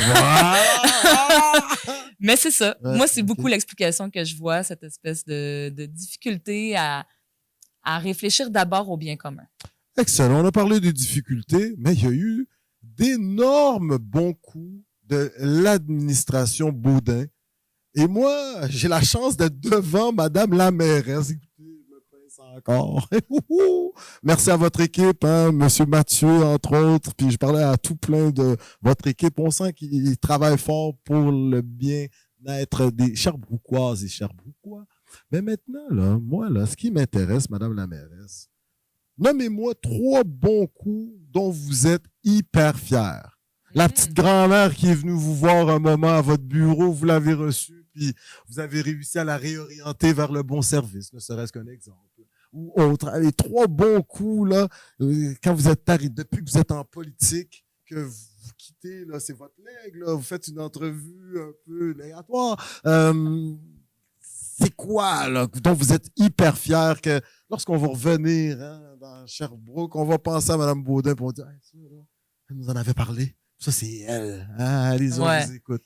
Speaker 3: Mais c'est ça. Ouais, moi, c'est beaucoup l'explication que je vois, cette espèce de difficulté à réfléchir d'abord au bien commun.
Speaker 2: Excellent. On a parlé des difficultés, mais il y a eu d'énormes bons coups de l'administration Baudin. Et moi, j'ai la chance d'être devant Madame la mairesse. Écoutez, je me pince encore. Merci à votre équipe, hein, Monsieur Mathieu, entre autres. Puis je parlais à tout plein de votre équipe. On sent qu'ils travaillent fort pour le bien-être des Sherbrookoises et Sherbrookois. Mais maintenant, là, moi, là, ce qui m'intéresse, Madame la mairesse, nommez-moi 3 bons coups dont vous êtes hyper fiers. La petite grand-mère qui est venue vous voir un moment à votre bureau, vous l'avez reçue, puis vous avez réussi à la réorienter vers le bon service, ne serait-ce qu'un exemple. Ou autre. Les 3 bons coups, là, quand vous êtes depuis que vous êtes en politique, que vous quittez, là, c'est votre legs, là, vous faites une entrevue un peu aléatoire. C'est quoi, là, dont vous êtes hyper fiers que lorsqu'on va revenir, hein, dans Sherbrooke, on va penser à Mme Baudin pour dire, hey, ça, là, elle nous en avait parlé. Ça, c'est elle. Ah, les autres, ils écoutent.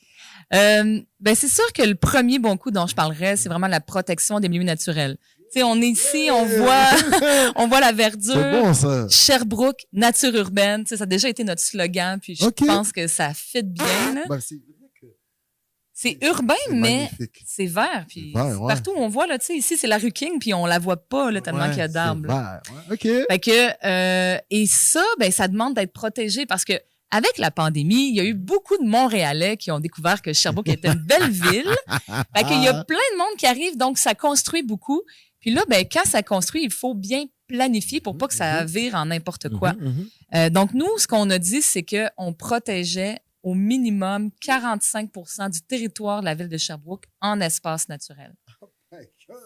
Speaker 3: Ben, c'est sûr que le premier bon coup dont je parlerais, c'est vraiment la protection des milieux naturels. Tu sais, on est ici, on voit la verdure.
Speaker 2: C'est bon, ça.
Speaker 3: Sherbrooke, nature urbaine. Tu sais, ça a déjà été notre slogan, puis je pense que ça fit bien, là.
Speaker 2: Ben, c'est vrai que
Speaker 3: c'est urbain, mais
Speaker 2: magnifique.
Speaker 3: C'est vert. Puis
Speaker 2: vert, ouais.
Speaker 3: Partout où on voit, là, tu sais, ici, c'est la rue King, puis on la voit pas, là, tellement qu'il y a d'arbres.
Speaker 2: C'est vert, ouais. OK.
Speaker 3: Fait que, et ça, ben, ça demande d'être protégé parce que, avec la pandémie, il y a eu beaucoup de Montréalais qui ont découvert que Sherbrooke était une belle ville. Fait qu'il y a plein de monde qui arrive, donc ça construit beaucoup. Puis là, ben, quand ça construit, il faut bien planifier pour pas que ça vire en n'importe quoi. Donc, nous, ce qu'on a dit, c'est qu'on protégeait au minimum 45% du territoire de la ville de Sherbrooke en espace naturel.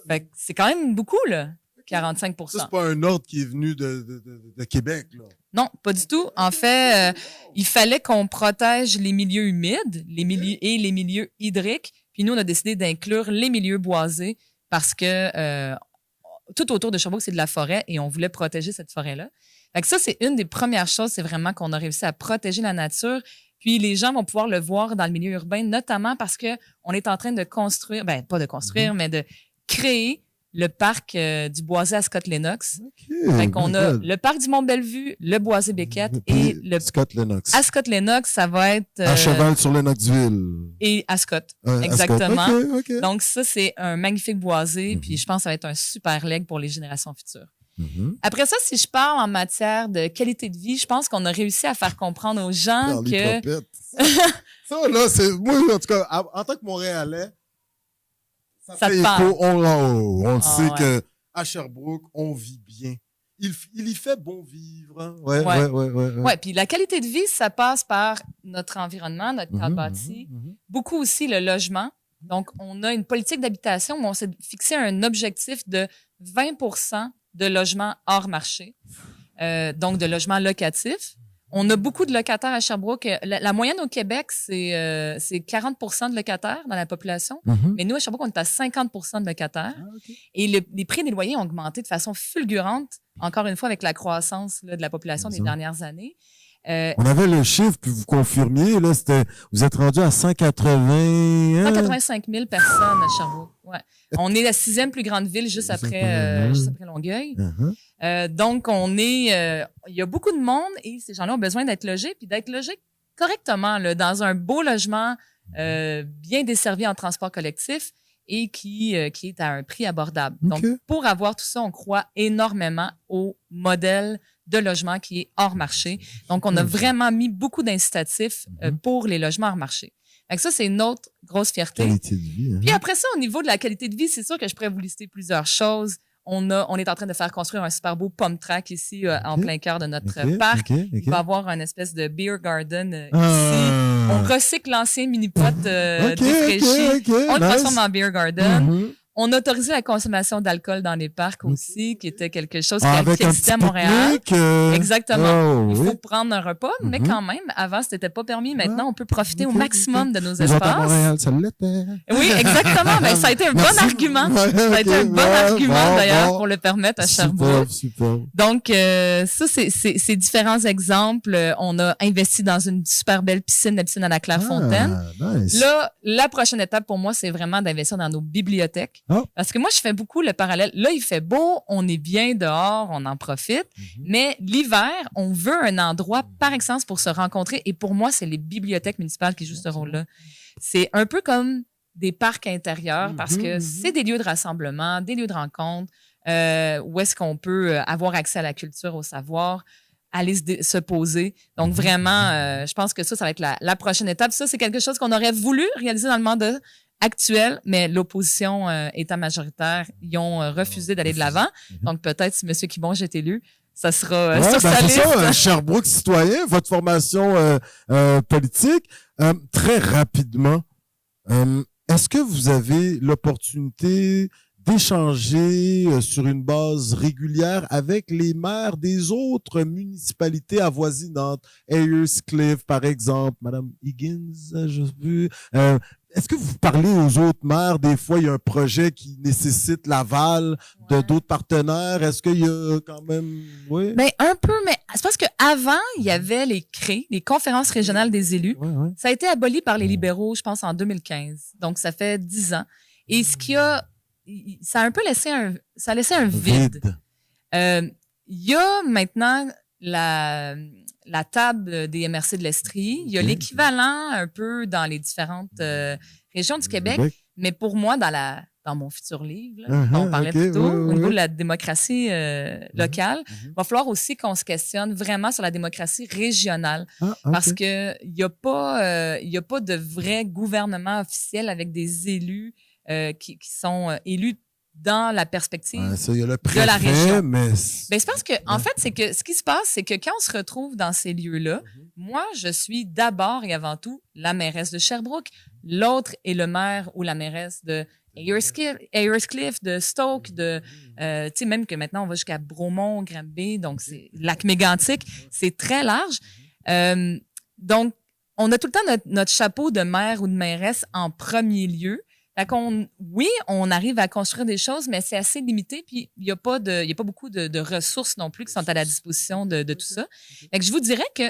Speaker 3: Fait que c'est quand même beaucoup, là. 45%.
Speaker 2: Ça, c'est pas un ordre qui est venu de Québec, là.
Speaker 3: Non, pas du tout. En fait, il fallait qu'on protège les milieux humides, les milieux hydriques. Puis nous, on a décidé d'inclure les milieux boisés parce que tout autour de Sherbrooke, c'est de la forêt et on voulait protéger cette forêt-là. Fait que ça, c'est une des premières choses, c'est vraiment qu'on a réussi à protéger la nature. Puis les gens vont pouvoir le voir dans le milieu urbain, notamment parce que on est en train de construire, ben pas de construire, mais de créer le parc du Boisé à Scott-Lennox. Fait qu'on a le parc du Mont-Bellevue, le Boisé-Beckett et le
Speaker 2: Scott-Lennox.
Speaker 3: À Scott-Lennox, ça va être
Speaker 2: à cheval sur Lennoxville.
Speaker 3: Et à Scott, exactement.
Speaker 2: À Scott. Okay.
Speaker 3: Donc ça, c'est un magnifique boisé, puis je pense que ça va être un super legs pour les générations futures. Après ça, si je parle en matière de qualité de vie, je pense qu'on a réussi à faire comprendre aux gens que...
Speaker 2: Ça, là, c'est... Moi, en tout cas, en tant que Montréalais, ça fait
Speaker 3: écho.
Speaker 2: On sait que à Sherbrooke, on vit bien. Il y fait bon vivre. Hein? Ouais.
Speaker 3: Ouais, puis la qualité de vie, ça passe par notre environnement, notre cadre bâti, Beaucoup aussi le logement. Donc, on a une politique d'habitation où on s'est fixé un objectif de 20% de logements hors marché, donc de logements locatifs. On a beaucoup de locataires à Sherbrooke. La moyenne au Québec, c'est 40% de locataires dans la population. Mais nous, à Sherbrooke, on est à 50% de locataires. Et les prix des loyers ont augmenté de façon fulgurante, encore une fois, avec la croissance là, de la population des dernières années.
Speaker 4: On avait le chiffre, puis vous confirmiez, là, vous êtes rendu à
Speaker 3: 185 000 personnes à Sherbrooke. Ouais. On est la 6e plus grande ville juste après Longueuil. Donc, il y a beaucoup de monde et ces gens-là ont besoin d'être logés, puis d'être logés correctement, là, dans un beau logement bien desservi en transport collectif et qui est à un prix abordable. Donc, pour avoir tout ça, on croit énormément au modèle de logement qui est hors marché. Donc, on a vraiment mis beaucoup d'incitatifs pour les logements hors marché. Donc ça, c'est une autre grosse fierté.
Speaker 4: Qualité de vie.
Speaker 3: Puis après ça, au niveau de la qualité de vie, c'est sûr que je pourrais vous lister plusieurs choses. On est en train de faire construire un super beau pump track ici en plein cœur de notre parc. Il va y avoir un espèce de beer garden ici. On recycle l'ancien mini-pot défraîchi. On le transforme en beer garden. On a autorisé la consommation d'alcool dans les parcs aussi, qui était quelque chose qui existait à Montréal. Exactement. Il faut prendre un repas, mais quand même, avant, c'était pas permis. Maintenant, on peut profiter au maximum de nos espaces.
Speaker 4: À Montréal, ça l'était.
Speaker 3: Oui, exactement. Ben, ça a été un bon argument. Ça a été un bon argument, d'ailleurs, pour le permettre à Sherbrooke.
Speaker 4: Super.
Speaker 3: Donc, ça, c'est différents exemples. On a investi dans une super belle piscine, la piscine à la Clairefontaine.
Speaker 4: Nice.
Speaker 3: Là, la prochaine étape pour moi, c'est vraiment d'investir dans nos bibliothèques. Parce que moi, je fais beaucoup le parallèle. Là, il fait beau, on est bien dehors, on en profite. Mais l'hiver, on veut un endroit par excellence pour se rencontrer. Et pour moi, c'est les bibliothèques municipales qui jouent ce rôle-là. C'est un peu comme des parcs intérieurs parce que c'est des lieux de rassemblement, des lieux de rencontre, où est-ce qu'on peut avoir accès à la culture, au savoir, aller se poser. Donc, vraiment, je pense que ça va être la prochaine étape. Ça, c'est quelque chose qu'on aurait voulu réaliser dans le mandat actuel, mais l'opposition étant majoritaire, ils ont refusé d'aller de l'avant. Donc, peut-être si M. Kibonge est élu, ça sera sur sa liste.
Speaker 4: C'est ça, Sherbrooke citoyen, votre formation politique. Très rapidement, est-ce que vous avez l'opportunité d'échanger sur une base régulière avec les maires des autres municipalités avoisinantes, Ayerscliff, par exemple, Madame Higgins, je vu. Est-ce que vous parlez aux autres maires? Des fois, il y a un projet qui nécessite l'aval de d'autres partenaires. Est-ce qu'il y a quand même... Oui?
Speaker 3: Ben, un peu, mais c'est parce qu'avant, il y avait les CRE, les conférences régionales des élus. Ça a été aboli par les libéraux, je pense, en 2015. Donc, ça fait 10 ans. Et ce qui a... Ça a un peu laissé ça a laissé un vide. Il y a maintenant la table des MRC de l'Estrie. Il y a l'équivalent un peu dans les différentes régions du Québec. Mais pour moi, dans mon futur livre, là, dont on parlait plus tôt, au niveau de la démocratie locale, il va falloir aussi qu'on se questionne vraiment sur la démocratie régionale. Parce que il y a pas de vrai gouvernement officiel avec des élus qui sont élus dans la perspective de la région. Ben, je pense que, en fait, c'est que ce qui se passe, c'est que quand on se retrouve dans ces lieux-là, moi, je suis d'abord et avant tout la mairesse de Sherbrooke. L'autre est le maire ou la mairesse de Ayerscliff, de Stoke, tu sais, même que maintenant, on va jusqu'à Bromont, Granby, donc c'est Lac-Mégantic, c'est très large. Donc, on a tout le temps notre chapeau de maire ou de mairesse en premier lieu. Fait on arrive à construire des choses, mais c'est assez limité, puis il y a pas beaucoup de ressources non plus qui sont à la disposition de tout ça. Fait que je vous dirais que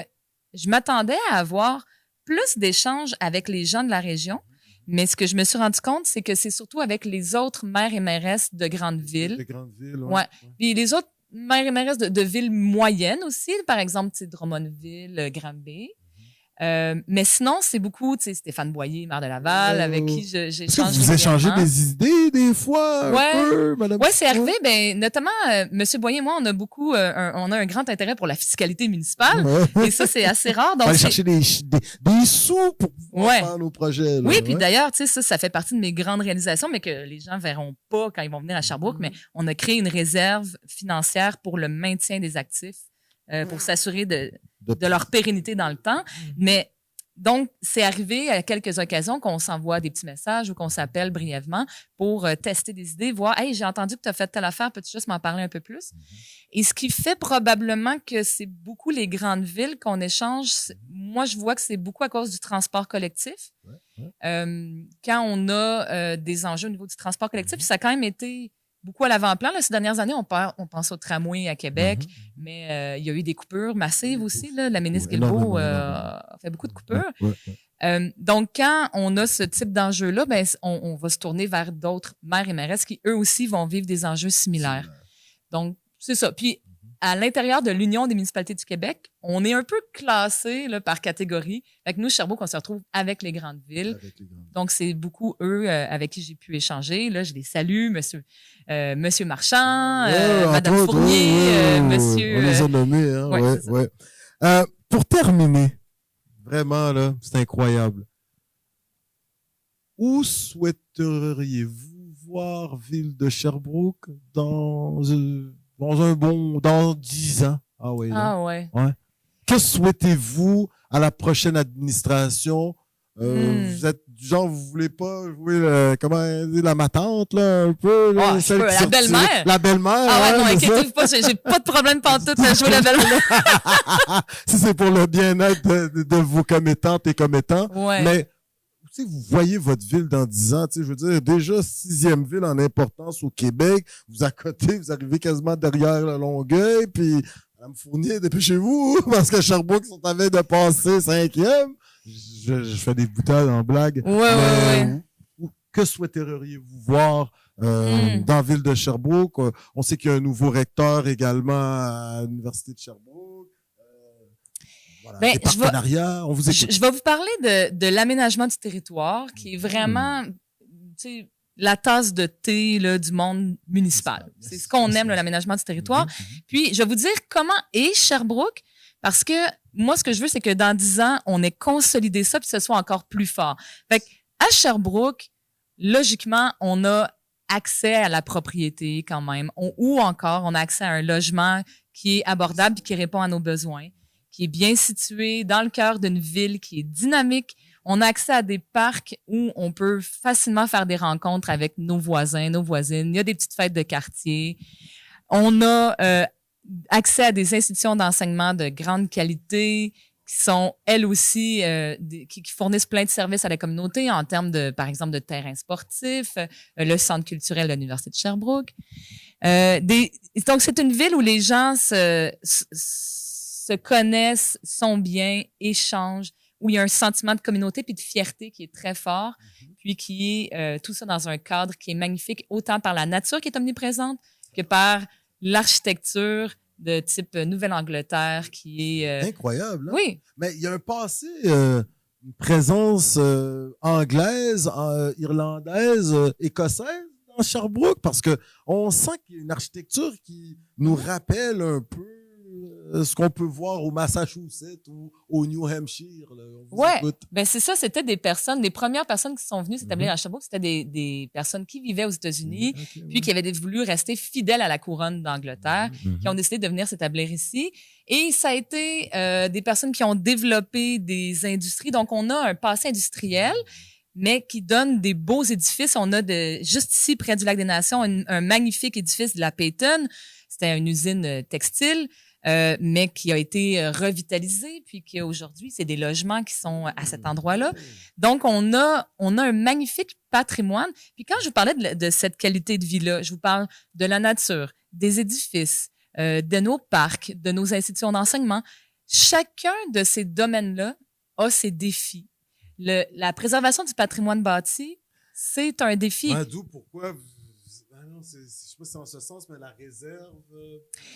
Speaker 3: je m'attendais à avoir plus d'échanges avec les gens de la région, mais ce que je me suis rendu compte, c'est que c'est surtout avec les autres maires et mairesses de grandes villes.
Speaker 4: De grandes villes,
Speaker 3: ouais. Puis les autres maires et mairesses de villes moyennes aussi, par exemple, Drummondville, Granby. Mais sinon, c'est beaucoup, tu sais, Stéphane Boyer, maire de Laval, avec qui j'échange.
Speaker 4: Vous échangez des idées, des fois, un peu, madame?
Speaker 3: Ouais, c'est arrivé, notamment, Monsieur Boyer et moi, on a beaucoup, on a un grand intérêt pour la fiscalité municipale. Et ça, c'est assez rare. Donc,
Speaker 4: aller chercher des sous pour pouvoir faire nos projets, là.
Speaker 3: Oui, puis d'ailleurs, tu sais, ça fait partie de mes grandes réalisations, mais que les gens verront pas quand ils vont venir à Sherbrooke, mais on a créé une réserve financière pour le maintien des actifs, pour s'assurer de leur pérennité dans le temps. Mais Donc, c'est arrivé à quelques occasions qu'on s'envoie des petits messages ou qu'on s'appelle brièvement pour tester des idées, voir « Hey, j'ai entendu que tu as fait telle affaire, peux-tu juste m'en parler un peu plus? » Et ce qui fait probablement que c'est beaucoup les grandes villes qu'on échange. Moi, je vois que c'est beaucoup à cause du transport collectif. Quand on a des enjeux au niveau du transport collectif, ça a quand même été beaucoup à l'avant-plan. Là, ces dernières années, on pense au tramway à Québec, mais il y a eu des coupures massives aussi. Là. La ministre Guilbeault a fait beaucoup de coupures. Donc, quand on a ce type d'enjeu-là, ben, on va se tourner vers d'autres maires et mairesses qui, eux aussi, vont vivre des enjeux similaires. Donc, c'est ça. Puis, à l'intérieur de l'Union des municipalités du Québec, on est un peu classé là, par catégorie. Fait que nous, Sherbrooke, on se retrouve avec les grandes villes. Donc, c'est beaucoup eux avec qui j'ai pu échanger. Là, je les salue, Monsieur Marchand, Madame Fournier, Monsieur...
Speaker 4: On les a nommés, hein? Pour terminer, vraiment, là, c'est incroyable. Où souhaiteriez-vous voir Ville de Sherbrooke dans 10 ans? Ah oui.
Speaker 3: ouais.
Speaker 4: Que souhaitez-vous à la prochaine administration? Vous êtes du genre, vous voulez pas jouer comment dire, la matante, là, un peu? Là,
Speaker 3: la belle-mère.
Speaker 4: La belle-mère.
Speaker 3: Ah ouais, non, inquiétez-vous pas, j'ai pas de problème pantoute à jouer la belle-mère.
Speaker 4: Si c'est pour le bien-être de vos commettantes et commettants.
Speaker 3: Ouais.
Speaker 4: Mais, tu sais, vous voyez votre ville dans 10 ans, tu sais, je veux dire, déjà 6e ville en importance au Québec. Vous à côté, vous arrivez quasiment derrière la Longueuil, puis Mme Fournier, dépêchez-vous, parce que Sherbrooke sont en train de passer 5e. Je fais des boutades en blague.
Speaker 3: Ouais.
Speaker 4: Que souhaiteriez-vous voir dans la ville de Sherbrooke? On sait qu'il y a un nouveau recteur également à l'Université de Sherbrooke. Des partenariats, on vous écoute.
Speaker 3: Je vais vous parler de l'aménagement du territoire, qui est vraiment la tasse de thé là, du monde municipal. C'est ce qu'on aime, l'aménagement du territoire. Puis, je vais vous dire comment est Sherbrooke, parce que moi, ce que je veux, c'est que dans 10 ans, on ait consolidé ça, puis que ce soit encore plus fort. Fait à Sherbrooke, logiquement, on a accès à la propriété quand même, ou encore, on a accès à un logement qui est abordable et qui répond à nos besoins, qui est bien situé dans le cœur d'une ville qui est dynamique. On a accès à des parcs où on peut facilement faire des rencontres avec nos voisins, nos voisines. Il y a des petites fêtes de quartier. On a accès à des institutions d'enseignement de grande qualité qui sont, elles aussi, qui fournissent plein de services à la communauté en termes de, par exemple, de terrains sportifs, le centre culturel de l'Université de Sherbrooke. Donc, c'est une ville où les gens se connaissent, sont bien, échangent, où il y a un sentiment de communauté puis de fierté qui est très fort, puis qui est tout ça dans un cadre qui est magnifique, autant par la nature qui est omniprésente que par l'architecture de type Nouvelle-Angleterre qui est...
Speaker 4: incroyable. Hein?
Speaker 3: Oui.
Speaker 4: Mais il y a un passé, une présence anglaise, irlandaise, écossaise dans Sherbrooke, parce que on sent qu'il y a une architecture qui nous rappelle un peu ce qu'on peut voir au Massachusetts ou au New Hampshire. Là.
Speaker 3: Ben c'est ça, c'était des premières personnes qui sont venues s'établir à Sherbrooke, c'était des personnes qui vivaient aux États-Unis, puis qui avaient voulu rester fidèles à la couronne d'Angleterre, qui ont décidé de venir s'établir ici. Et ça a été des personnes qui ont développé des industries. Donc, on a un passé industriel, mais qui donne des beaux édifices. On a juste ici, près du Lac des Nations, un magnifique édifice de la Peyton. C'était une usine textile. Mais qui a été revitalisé, puis qu'aujourd'hui, c'est des logements qui sont à cet endroit-là. Donc, on a un magnifique patrimoine. Puis quand je vous parlais de cette qualité de vie-là, je vous parle de la nature, des édifices, de nos parcs, de nos institutions d'enseignement. Chacun de ces domaines-là a ses défis. La préservation du patrimoine bâti, c'est un défi.
Speaker 4: D'où pourquoi... je sais pas si c'est en ce sens, mais la réserve...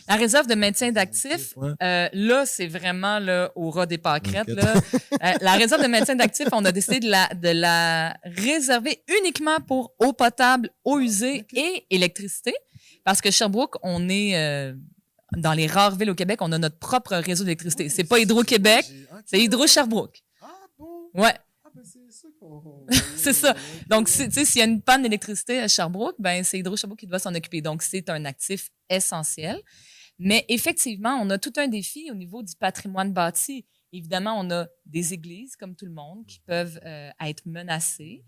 Speaker 3: La réserve de maintien d'actifs, là, c'est vraiment là, au ras des pâquerettes. Là. La réserve de maintien d'actifs, on a décidé de la réserver uniquement pour eau potable, eau usée et électricité. Parce que Sherbrooke, on est dans les rares villes au Québec, on a notre propre réseau d'électricité. C'est pas Hydro-Québec, c'est Hydro-Sherbrooke.
Speaker 4: Ah bon?
Speaker 3: Ouais.
Speaker 4: C'est ça qu'on...
Speaker 3: C'est ça. Donc, tu sais, s'il y a une panne d'électricité à Sherbrooke, ben c'est Hydro-Sherbrooke qui doit s'en occuper. Donc, c'est un actif essentiel. Mais effectivement, on a tout un défi au niveau du patrimoine bâti. Évidemment, on a des églises, comme tout le monde, qui peuvent être menacées.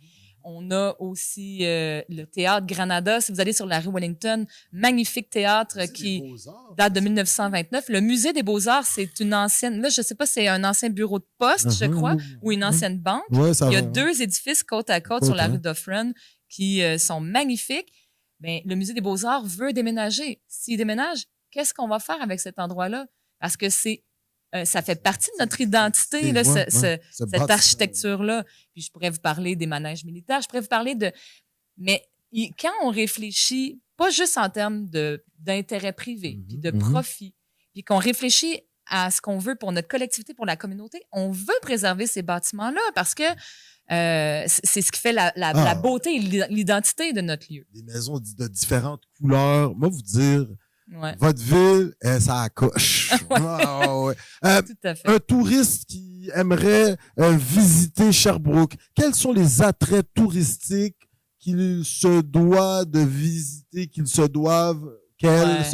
Speaker 3: On a aussi le théâtre Granada. Si vous allez sur la rue Wellington, magnifique théâtre qui date de 1929. Le musée des Beaux-Arts, c'est une ancienne... Là, je sais pas, c'est un ancien bureau de poste, je crois, ou une ancienne banque.
Speaker 4: Ouais,
Speaker 3: Il y a 2 édifices côte à côte sur la rue Dufferin qui sont magnifiques. Mais le musée des Beaux-Arts veut déménager. S'il déménage, qu'est-ce qu'on va faire avec cet endroit-là? Parce que ça fait partie de notre identité, là, cette architecture-là. Puis je pourrais vous parler des manèges militaires, je pourrais vous parler de... Mais quand on réfléchit, pas juste en termes d'intérêt privé, puis de profit, puis qu'on réfléchit à ce qu'on veut pour notre collectivité, pour la communauté, on veut préserver ces bâtiments-là parce que c'est ce qui fait la beauté et l'identité de notre lieu.
Speaker 4: Des maisons de différentes couleurs. Moi, vous dire...
Speaker 3: Ouais.
Speaker 4: Votre ville, ça accroche.
Speaker 3: Ouais. Tout à fait.
Speaker 4: Un touriste qui aimerait visiter Sherbrooke, quels sont les attraits touristiques qu'il se doit de visiter, qu'elles se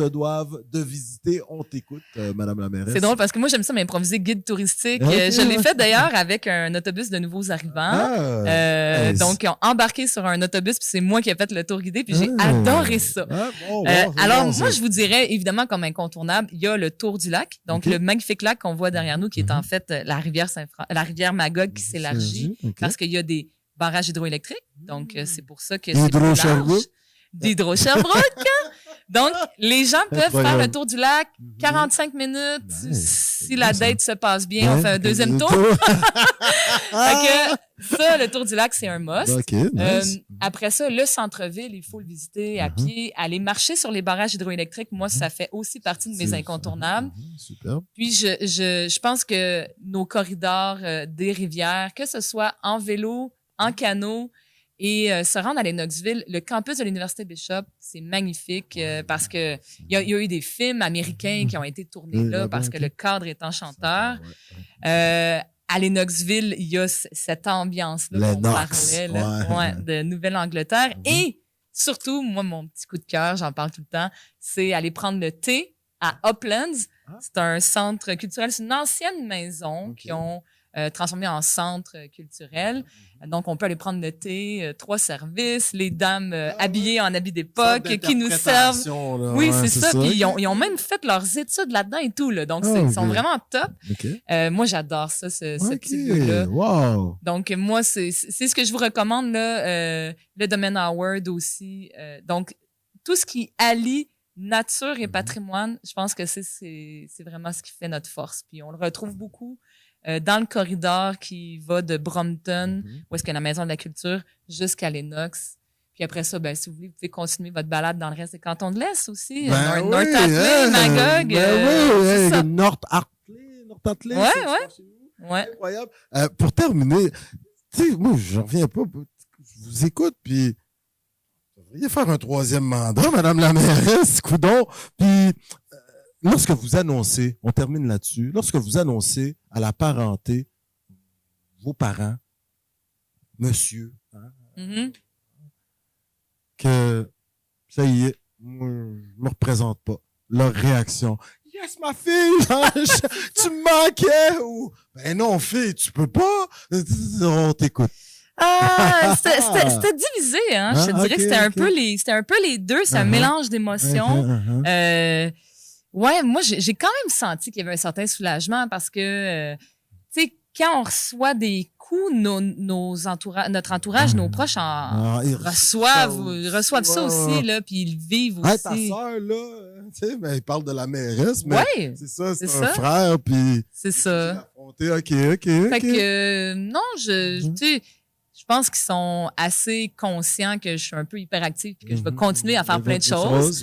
Speaker 4: doivent de visiter? On t'écoute, Madame la mairesse.
Speaker 3: C'est drôle parce que moi, j'aime ça m'improviser guide touristique. Je l'ai fait d'ailleurs avec un autobus de nouveaux arrivants. Donc, ils ont embarqué sur un autobus, puis c'est moi qui ai fait le tour guidé, puis j'ai adoré ça. Alors, moi, je vous dirais, évidemment, comme incontournable, il y a le tour du lac. Donc, le magnifique lac qu'on voit derrière nous, qui est en fait la rivière Magog qui s'élargit parce qu'il y a des barrages hydroélectriques. Donc, c'est pour ça que c'est plus large. D'Hydro-Sherbrooke. Donc, les gens peuvent faire le tour du lac, 45 minutes. Si la date se passe bien, on fait un deuxième tour. Fait que ça, le tour du lac, c'est un must. Après ça, le centre-ville, il faut le visiter à pied, aller marcher sur les barrages hydroélectriques. Moi, ça fait aussi partie de mes incontournables.
Speaker 4: Super.
Speaker 3: Puis, je pense que nos corridors des rivières, que ce soit en vélo, en canot, et se rendre à Lennoxville, le campus de l'Université Bishop, c'est magnifique parce que il y a eu des films américains qui ont été tournés là parce que le cadre est enchanteur. À Lennoxville, il y a cette ambiance-là qu'on parlait là, de Nouvelle-Angleterre. Et surtout, moi, mon petit coup de cœur, j'en parle tout le temps, c'est aller prendre le thé à Uplands. C'est un centre culturel, c'est une ancienne maison qui ont transformé en centre culturel. Donc, on peut aller prendre le thé, 3 services, les dames habillées en habits d'époque qui nous servent. Là, oui, c'est ça. Puis ils ont même fait leurs études là-dedans et tout. Là. Donc, ils sont vraiment top. Moi, j'adore ça, ce petit lieu-là.
Speaker 4: Wow.
Speaker 3: Donc, moi, c'est ce que je vous recommande, là, le domaine Howard aussi. Donc, tout ce qui allie nature et patrimoine, je pense que c'est vraiment ce qui fait notre force. Puis, on le retrouve beaucoup dans le corridor qui va de Brompton, où est-ce qu'il y a la Maison de la Culture, jusqu'à Lennox. Puis après ça, si vous voulez, vous pouvez continuer votre balade dans le reste des cantons de l'Est aussi. North Atlee, Magog.
Speaker 4: North Atlee.
Speaker 3: Ouais.
Speaker 4: Incroyable. Pour terminer, tu sais, moi, je reviens pas. Je vous écoute, puis vous devriez faire un 3e mandat, Madame la mairesse, coudon. Puis lorsque vous annoncez, on termine là-dessus, lorsque vous annoncez à la parenté, vos parents, monsieur, que ça y est, moi, je me représente pas, leur réaction. Yes, ma fille, tu me manquais, ou ben non, fille, tu peux pas, on t'écoute.
Speaker 3: C'était divisé, hein. Je te dirais que c'était un peu les deux, c'est un mélange d'émotions. Ouais, moi, j'ai quand même senti qu'il y avait un certain soulagement parce que, tu sais, quand on reçoit des coups, notre entourage, nos proches reçoivent ça aussi, là, puis ils vivent aussi.
Speaker 4: Ta sœur, là, tu sais, ils parlent de la mairesse, mais c'est ça, c'est un frère, puis...
Speaker 3: C'est ça.
Speaker 4: OK.
Speaker 3: Fait que, non, tu sais, je pense qu'ils sont assez conscients que je suis un peu hyperactive puis que je vais continuer à faire plein de choses.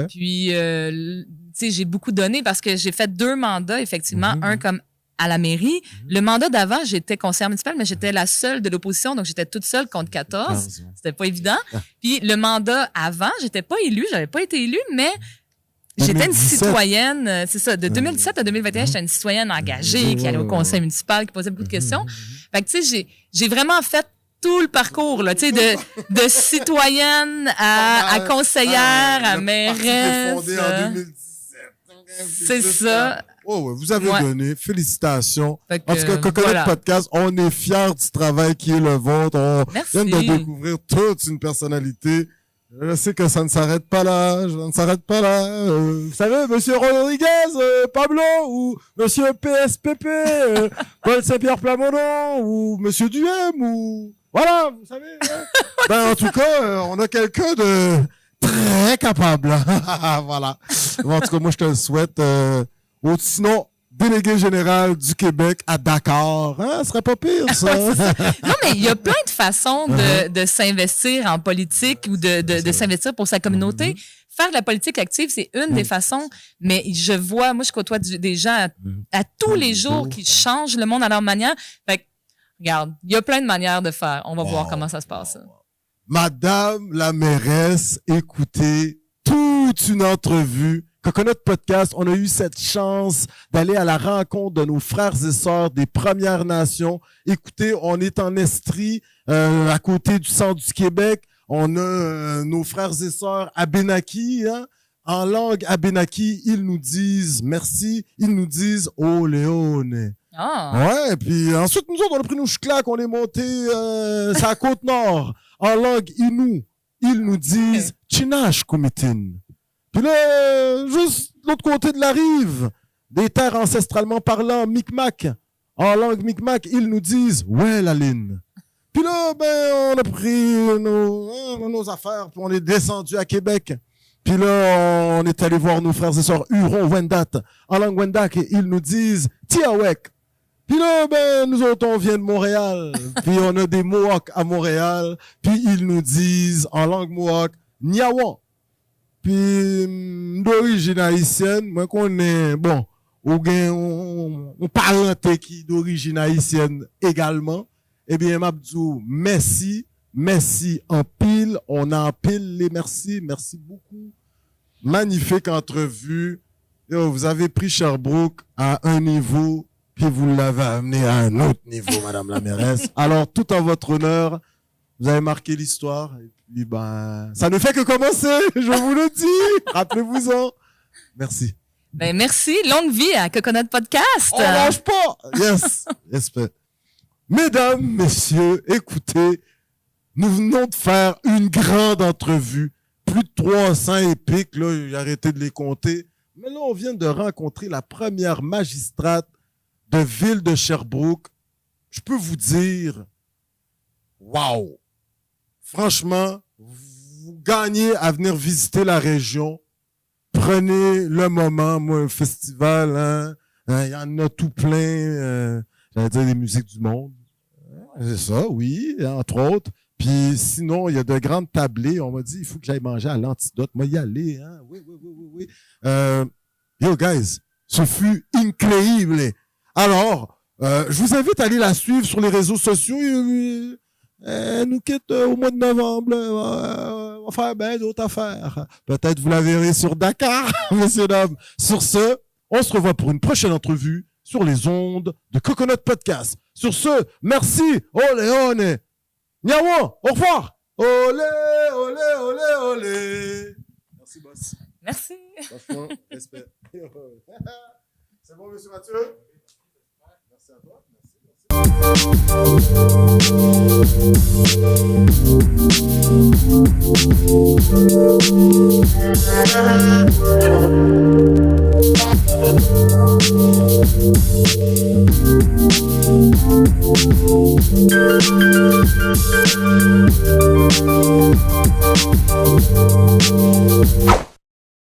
Speaker 3: Puis, tu sais, j'ai beaucoup donné parce que j'ai fait 2 mandats, effectivement. Un comme à la mairie. Le mandat d'avant, j'étais conseillère municipale, mais j'étais la seule de l'opposition, donc j'étais toute seule contre 14. C'était pas évident. Puis le mandat avant, j'étais pas élue, j'avais pas été élue, mais j'étais une citoyenne, c'est ça, de 2017 à 2021, j'étais une citoyenne engagée, qui allait au conseil municipal, qui posait beaucoup de questions. Fait que, tu sais, j'ai vraiment fait tout le parcours, là, tu sais, de citoyenne à conseillère, à mairesse.
Speaker 1: Fondé en 2017.
Speaker 3: C'est ça.
Speaker 4: Oh, ouais, vous avez donné. Félicitations.
Speaker 3: Que,
Speaker 4: en tout cas, Coconut Podcast, on est fiers du travail qui est le vôtre. On vient de découvrir toute une personnalité. Je sais que ça ne s'arrête pas là. Vous savez, Monsieur Rodriguez, Pablo, ou Monsieur PSPP, Paul Saint-Pierre Plamondon, ou Monsieur Duhem, ou... Voilà, vous savez. En tout cas, on a quelqu'un de très capable. Voilà. En tout cas, moi, je te le souhaite. Sinon, délégué général du Québec à Dakar. Ce serait pas pire, ça.
Speaker 3: Non, mais il y a plein de façons de s'investir en politique ou de s'investir pour sa communauté. Faire de la politique active, c'est une des façons, mais moi, je côtoie des gens à tous les jours qui changent le monde à leur manière. Fait que, regarde, il y a plein de manières de faire. On va voir comment ça se passe.
Speaker 4: Madame la mairesse, écoutez toute une entrevue. Coconut Podcast, on a eu cette chance d'aller à la rencontre de nos frères et sœurs des Premières Nations. Écoutez, on est en Estrie, à côté du centre du Québec. On a nos frères et sœurs Abénaki, En langue Abénaki, ils nous disent merci, ils nous disent Oléone. Ouais, puis ensuite, nous autres, on a pris nos chouclacs, on est montés sur la Côte-Nord. En langue Innu, ils nous disent Chinash Kumitin. Puis là, juste de l'autre côté de la rive, des terres ancestralement parlant Micmac. En langue Micmac, ils nous disent ouais, la ligne. Puis là, on a pris nos affaires, puis on est descendu à Québec. Puis là, on est allé voir nos frères et sœurs Huron-Wendat. En langue Wendat, ils nous disent Tiawek. Puis là, nous autres, on vient de Montréal. Puis on a des Mohawks à Montréal. Puis ils nous disent, en langue Mohawk, Niawan. Puis, d'origine haïtienne, moi, qu'on est, on parenté qui d'origine haïtienne également. Eh bien, Mabdou, merci en pile. On empile les merci. Merci beaucoup. Magnifique entrevue. Vous avez pris Sherbrooke à un niveau, puis vous l'avez amené à un autre niveau, Madame la mairesse. Alors, tout en votre honneur, vous avez marqué l'histoire. Et puis, ça ne fait que commencer, je vous le dis. Rappelez-vous-en. Merci.
Speaker 3: Merci. Longue vie à Coconut Podcast.
Speaker 4: On lâche pas. Yes. Respect. Mesdames, messieurs, écoutez, nous venons de faire une grande entrevue. Plus de 300 épiques, là, j'ai arrêté de les compter. Mais là, on vient de rencontrer la première magistrate de ville de Sherbrooke. Je peux vous dire, wow! Franchement, vous gagnez à venir visiter la région. Prenez le moment, moi, un festival, il y en a tout plein, j'allais dire les musiques du monde. C'est ça, oui, entre autres. Puis sinon, il y a de grandes tablées. On m'a dit, il faut que j'aille manger à l'Antidote. Moi, y aller, Oui. Yo, guys, ce fut incroyable. Alors, je vous invite à aller la suivre sur les réseaux sociaux. Elle nous quitte au mois de novembre. On va faire bien d'autres affaires. Peut-être vous la verrez sur Dakar, messieurs, dames. Sur ce, on se revoit pour une prochaine entrevue sur les ondes de Coconut Podcast. Sur ce, merci. Olé, olé. Niawan, au revoir. Olé, olé, olé, olé. Merci, boss.
Speaker 3: Merci.
Speaker 4: Franchement, respect. C'est bon, monsieur Mathieu? Merci à toi. Merci.